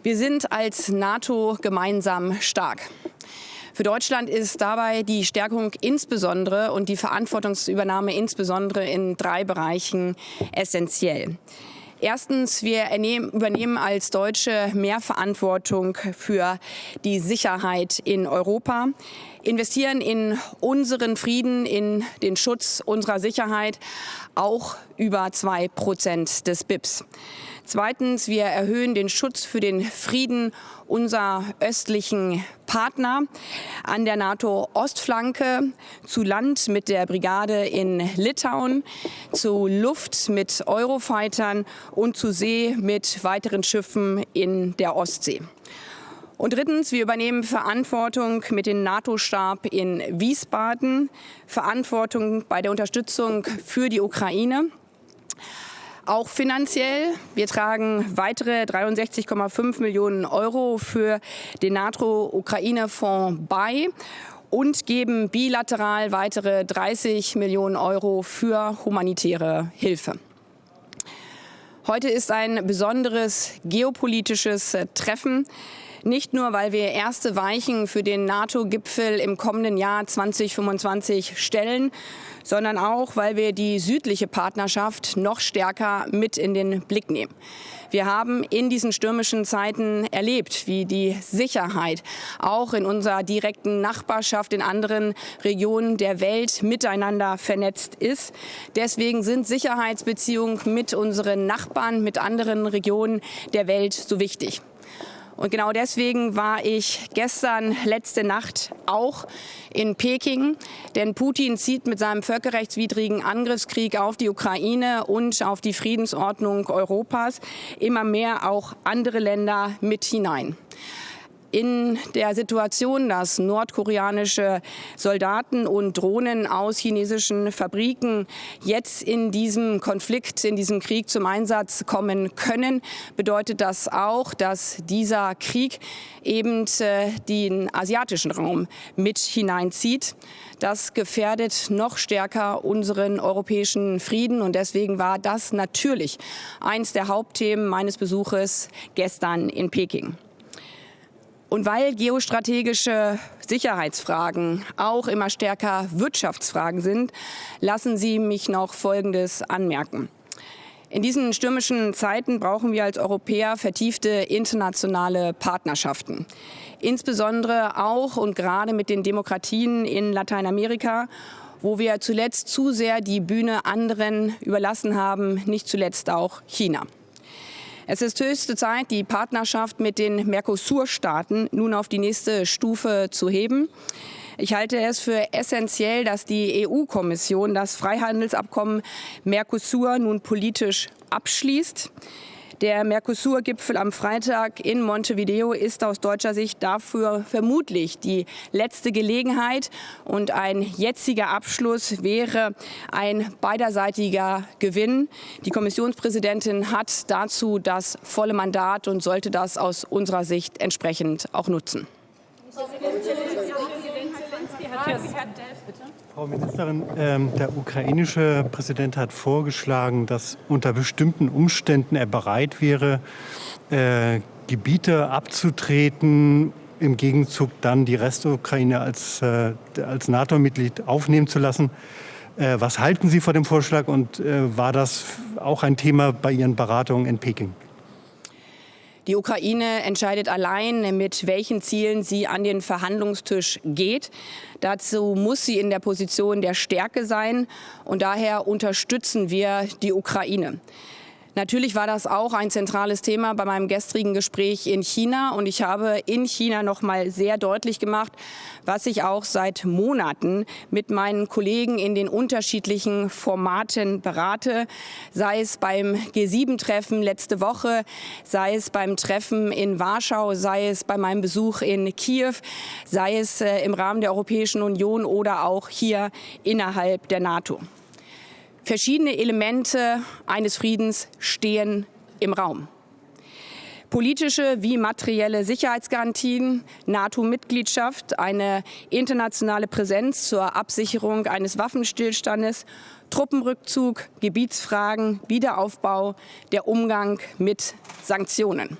Wir sind als NATO gemeinsam stark. Für Deutschland ist dabei die Stärkung insbesondere und die Verantwortungsübernahme insbesondere in 3 Bereichen essentiell. Erstens, wir übernehmen als Deutsche mehr Verantwortung für die Sicherheit in Europa, investieren in unseren Frieden, in den Schutz unserer Sicherheit, auch über 2% des BIPs. Zweitens, wir erhöhen den Schutz für den Frieden unserer östlichen Partner an der NATO-Ostflanke, zu Land mit der Brigade in Litauen, zu Luft mit Eurofightern und zu See mit weiteren Schiffen in der Ostsee. Und drittens, wir übernehmen Verantwortung mit dem NATO-Stab in Wiesbaden, Verantwortung bei der Unterstützung für die Ukraine. Auch finanziell. Wir tragen weitere 63,5 Millionen Euro für den NATO-Ukraine-Fonds bei und geben bilateral weitere 30 Millionen Euro für humanitäre Hilfe. Heute ist ein besonderes geopolitisches Treffen. Nicht nur, weil wir erste Weichen für den NATO-Gipfel im kommenden Jahr 2025 stellen, sondern auch, weil wir die südliche Partnerschaft noch stärker mit in den Blick nehmen. Wir haben in diesen stürmischen Zeiten erlebt, wie die Sicherheit auch in unserer direkten Nachbarschaft in anderen Regionen der Welt miteinander vernetzt ist. Deswegen sind Sicherheitsbeziehungen mit unseren Nachbarn, mit anderen Regionen der Welt so wichtig. Und genau deswegen war ich gestern, letzte Nacht, auch in Peking. Denn Putin zieht mit seinem völkerrechtswidrigen Angriffskrieg auf die Ukraine und auf die Friedensordnung Europas immer mehr auch andere Länder mit hinein. In der Situation, dass nordkoreanische Soldaten und Drohnen aus chinesischen Fabriken jetzt in diesem Konflikt, in diesem Krieg zum Einsatz kommen können, bedeutet das auch, dass dieser Krieg eben den asiatischen Raum mit hineinzieht. Das gefährdet noch stärker unseren europäischen Frieden. Und deswegen war das natürlich eines der Hauptthemen meines Besuches gestern in Peking. Und weil geostrategische Sicherheitsfragen auch immer stärker Wirtschaftsfragen sind, lassen Sie mich noch Folgendes anmerken. In diesen stürmischen Zeiten brauchen wir als Europäer vertiefte internationale Partnerschaften. Insbesondere auch und gerade mit den Demokratien in Lateinamerika, wo wir zuletzt zu sehr die Bühne anderen überlassen haben, nicht zuletzt auch China. Es ist höchste Zeit, die Partnerschaft mit den Mercosur-Staaten nun auf die nächste Stufe zu heben. Ich halte es für essentiell, dass die EU-Kommission das Freihandelsabkommen Mercosur nun politisch abschließt. Der Mercosur-Gipfel am Freitag in Montevideo ist aus deutscher Sicht dafür vermutlich die letzte Gelegenheit. Und ein jetziger Abschluss wäre ein beiderseitiger Gewinn. Die Kommissionspräsidentin hat dazu das volle Mandat und sollte das aus unserer Sicht entsprechend auch nutzen. Frau Ministerin, der ukrainische Präsident hat vorgeschlagen, dass unter bestimmten Umständen er bereit wäre, Gebiete abzutreten, im Gegenzug dann die Restukraine als NATO-Mitglied aufnehmen zu lassen. Was halten Sie von dem Vorschlag und war das auch ein Thema bei Ihren Beratungen in Peking? Die Ukraine entscheidet allein, mit welchen Zielen sie an den Verhandlungstisch geht. Dazu muss sie in der Position der Stärke sein und daher unterstützen wir die Ukraine. Natürlich war das auch ein zentrales Thema bei meinem gestrigen Gespräch in China. Und ich habe in China noch mal sehr deutlich gemacht, was ich auch seit Monaten mit meinen Kollegen in den unterschiedlichen Formaten berate. Sei es beim G7-Treffen letzte Woche, sei es beim Treffen in Warschau, sei es bei meinem Besuch in Kiew, sei es im Rahmen der Europäischen Union oder auch hier innerhalb der NATO. Verschiedene Elemente eines Friedens stehen im Raum. Politische wie materielle Sicherheitsgarantien, NATO-Mitgliedschaft, eine internationale Präsenz zur Absicherung eines Waffenstillstandes, Truppenrückzug, Gebietsfragen, Wiederaufbau, der Umgang mit Sanktionen.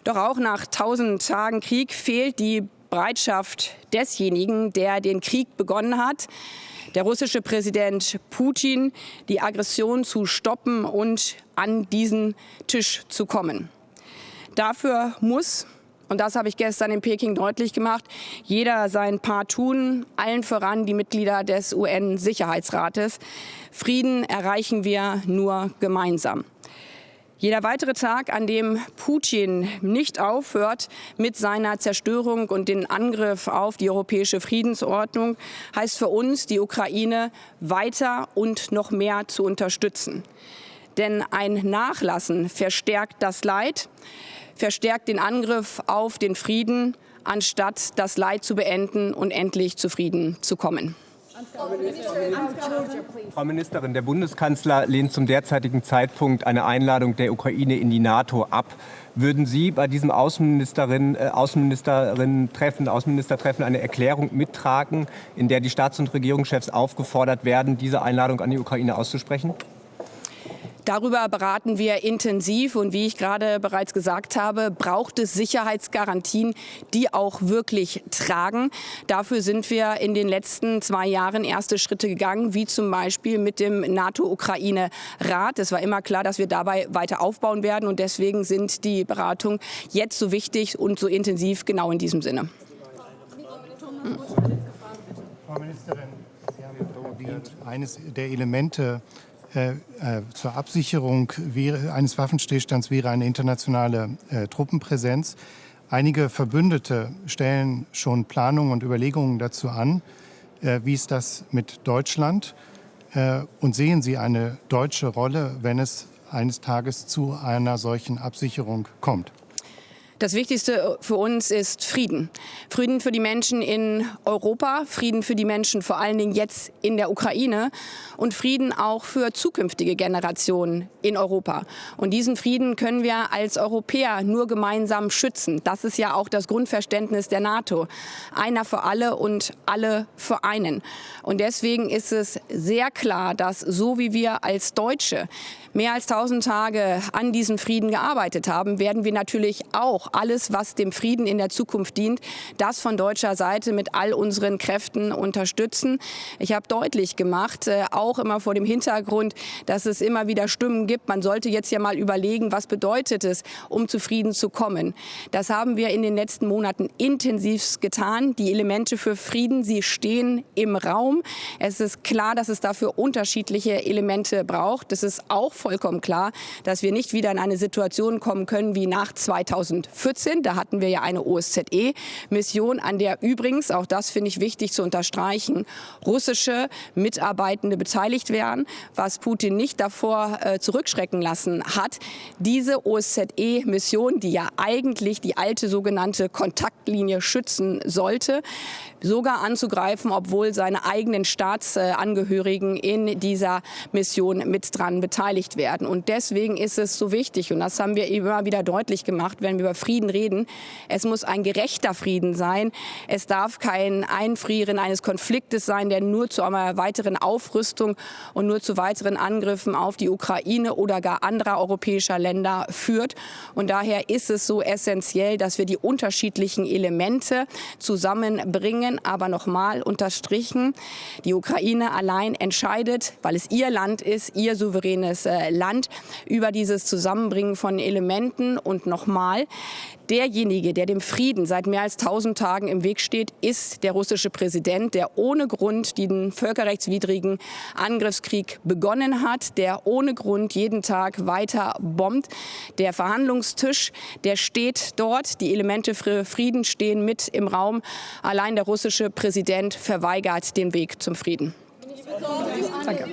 Doch auch nach 1000 Tagen Krieg fehlt die Bereitschaft desjenigen, der den Krieg begonnen hat, der russische Präsident Putin, die Aggression zu stoppen und an diesen Tisch zu kommen. Dafür muss, und das habe ich gestern in Peking deutlich gemacht, jeder sein Part tun, allen voran die Mitglieder des UN-Sicherheitsrates. Frieden erreichen wir nur gemeinsam. Jeder weitere Tag, an dem Putin nicht aufhört mit seiner Zerstörung und den Angriff auf die europäische Friedensordnung, heißt für uns, die Ukraine weiter und noch mehr zu unterstützen. Denn ein Nachlassen verstärkt das Leid, verstärkt den Angriff auf den Frieden, anstatt das Leid zu beenden und endlich zu Frieden zu kommen. Frau Ministerin, der Bundeskanzler lehnt zum derzeitigen Zeitpunkt eine Einladung der Ukraine in die NATO ab. Würden Sie bei diesem Außenministertreffen eine Erklärung mittragen, in der die Staats- und Regierungschefs aufgefordert werden, diese Einladung an die Ukraine auszusprechen? Darüber beraten wir intensiv und wie ich gerade bereits gesagt habe, braucht es Sicherheitsgarantien, die auch wirklich tragen. Dafür sind wir in den letzten 2 Jahren erste Schritte gegangen, wie zum Beispiel mit dem NATO-Ukraine-Rat. Es war immer klar, dass wir dabei weiter aufbauen werden und deswegen sind die Beratungen jetzt so wichtig und so intensiv genau in diesem Sinne. Frau Ministerin, Sie haben erwähnt, eines der Elemente zur Absicherung eines Waffenstillstands wäre eine internationale Truppenpräsenz. Einige Verbündete stellen schon Planungen und Überlegungen dazu an. Wie ist das mit Deutschland? Und sehen Sie eine deutsche Rolle, wenn es eines Tages zu einer solchen Absicherung kommt? Das Wichtigste für uns ist Frieden. Frieden für die Menschen in Europa, Frieden für die Menschen vor allen Dingen jetzt in der Ukraine und Frieden auch für zukünftige Generationen in Europa. Und diesen Frieden können wir als Europäer nur gemeinsam schützen. Das ist ja auch das Grundverständnis der NATO. Einer für alle und alle für einen. Und deswegen ist es sehr klar, dass so wie wir als Deutsche mehr als 1000 Tage an diesem Frieden gearbeitet haben, werden wir natürlich auch alles, was dem Frieden in der Zukunft dient, das von deutscher Seite mit all unseren Kräften unterstützen. Ich habe deutlich gemacht, auch immer vor dem Hintergrund, dass es immer wieder Stimmen gibt, man sollte jetzt ja mal überlegen, was bedeutet es, um zu Frieden zu kommen. Das haben wir in den letzten Monaten intensiv getan. Die Elemente für Frieden, sie stehen im Raum. Es ist klar, dass es dafür unterschiedliche Elemente braucht. Es ist auch vollkommen klar, dass wir nicht wieder in eine Situation kommen können wie nach 2014. Da hatten wir ja eine OSZE-Mission, an der übrigens, auch das finde ich wichtig zu unterstreichen, russische Mitarbeitende beteiligt wären, was Putin nicht davor zurückschrecken lassen hat. Diese OSZE-Mission, die ja eigentlich die alte sogenannte Kontaktlinie schützen sollte, sogar anzugreifen, obwohl seine eigenen Staatsangehörigen in dieser Mission mit dran beteiligt werden. Und deswegen ist es so wichtig, und das haben wir immer wieder deutlich gemacht, wenn wir über Frieden reden, es muss ein gerechter Frieden sein. Es darf kein Einfrieren eines Konfliktes sein, der nur zu einer weiteren Aufrüstung und nur zu weiteren Angriffen auf die Ukraine oder gar anderer europäischer Länder führt. Und daher ist es so essentiell, dass wir die unterschiedlichen Elemente zusammenbringen. Aber nochmal unterstrichen, die Ukraine allein entscheidet, weil es ihr Land ist, ihr souveränes Land, über dieses Zusammenbringen von Elementen. Und nochmal, derjenige, der dem Frieden seit mehr als 1000 Tagen im Weg steht, ist der russische Präsident, der ohne Grund den völkerrechtswidrigen Angriffskrieg begonnen hat, der ohne Grund jeden Tag weiter bombt. Der Verhandlungstisch, der steht dort, die Elemente für Frieden stehen mit im Raum. Allein der russische Präsident verweigert den Weg zum Frieden. Danke.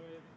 with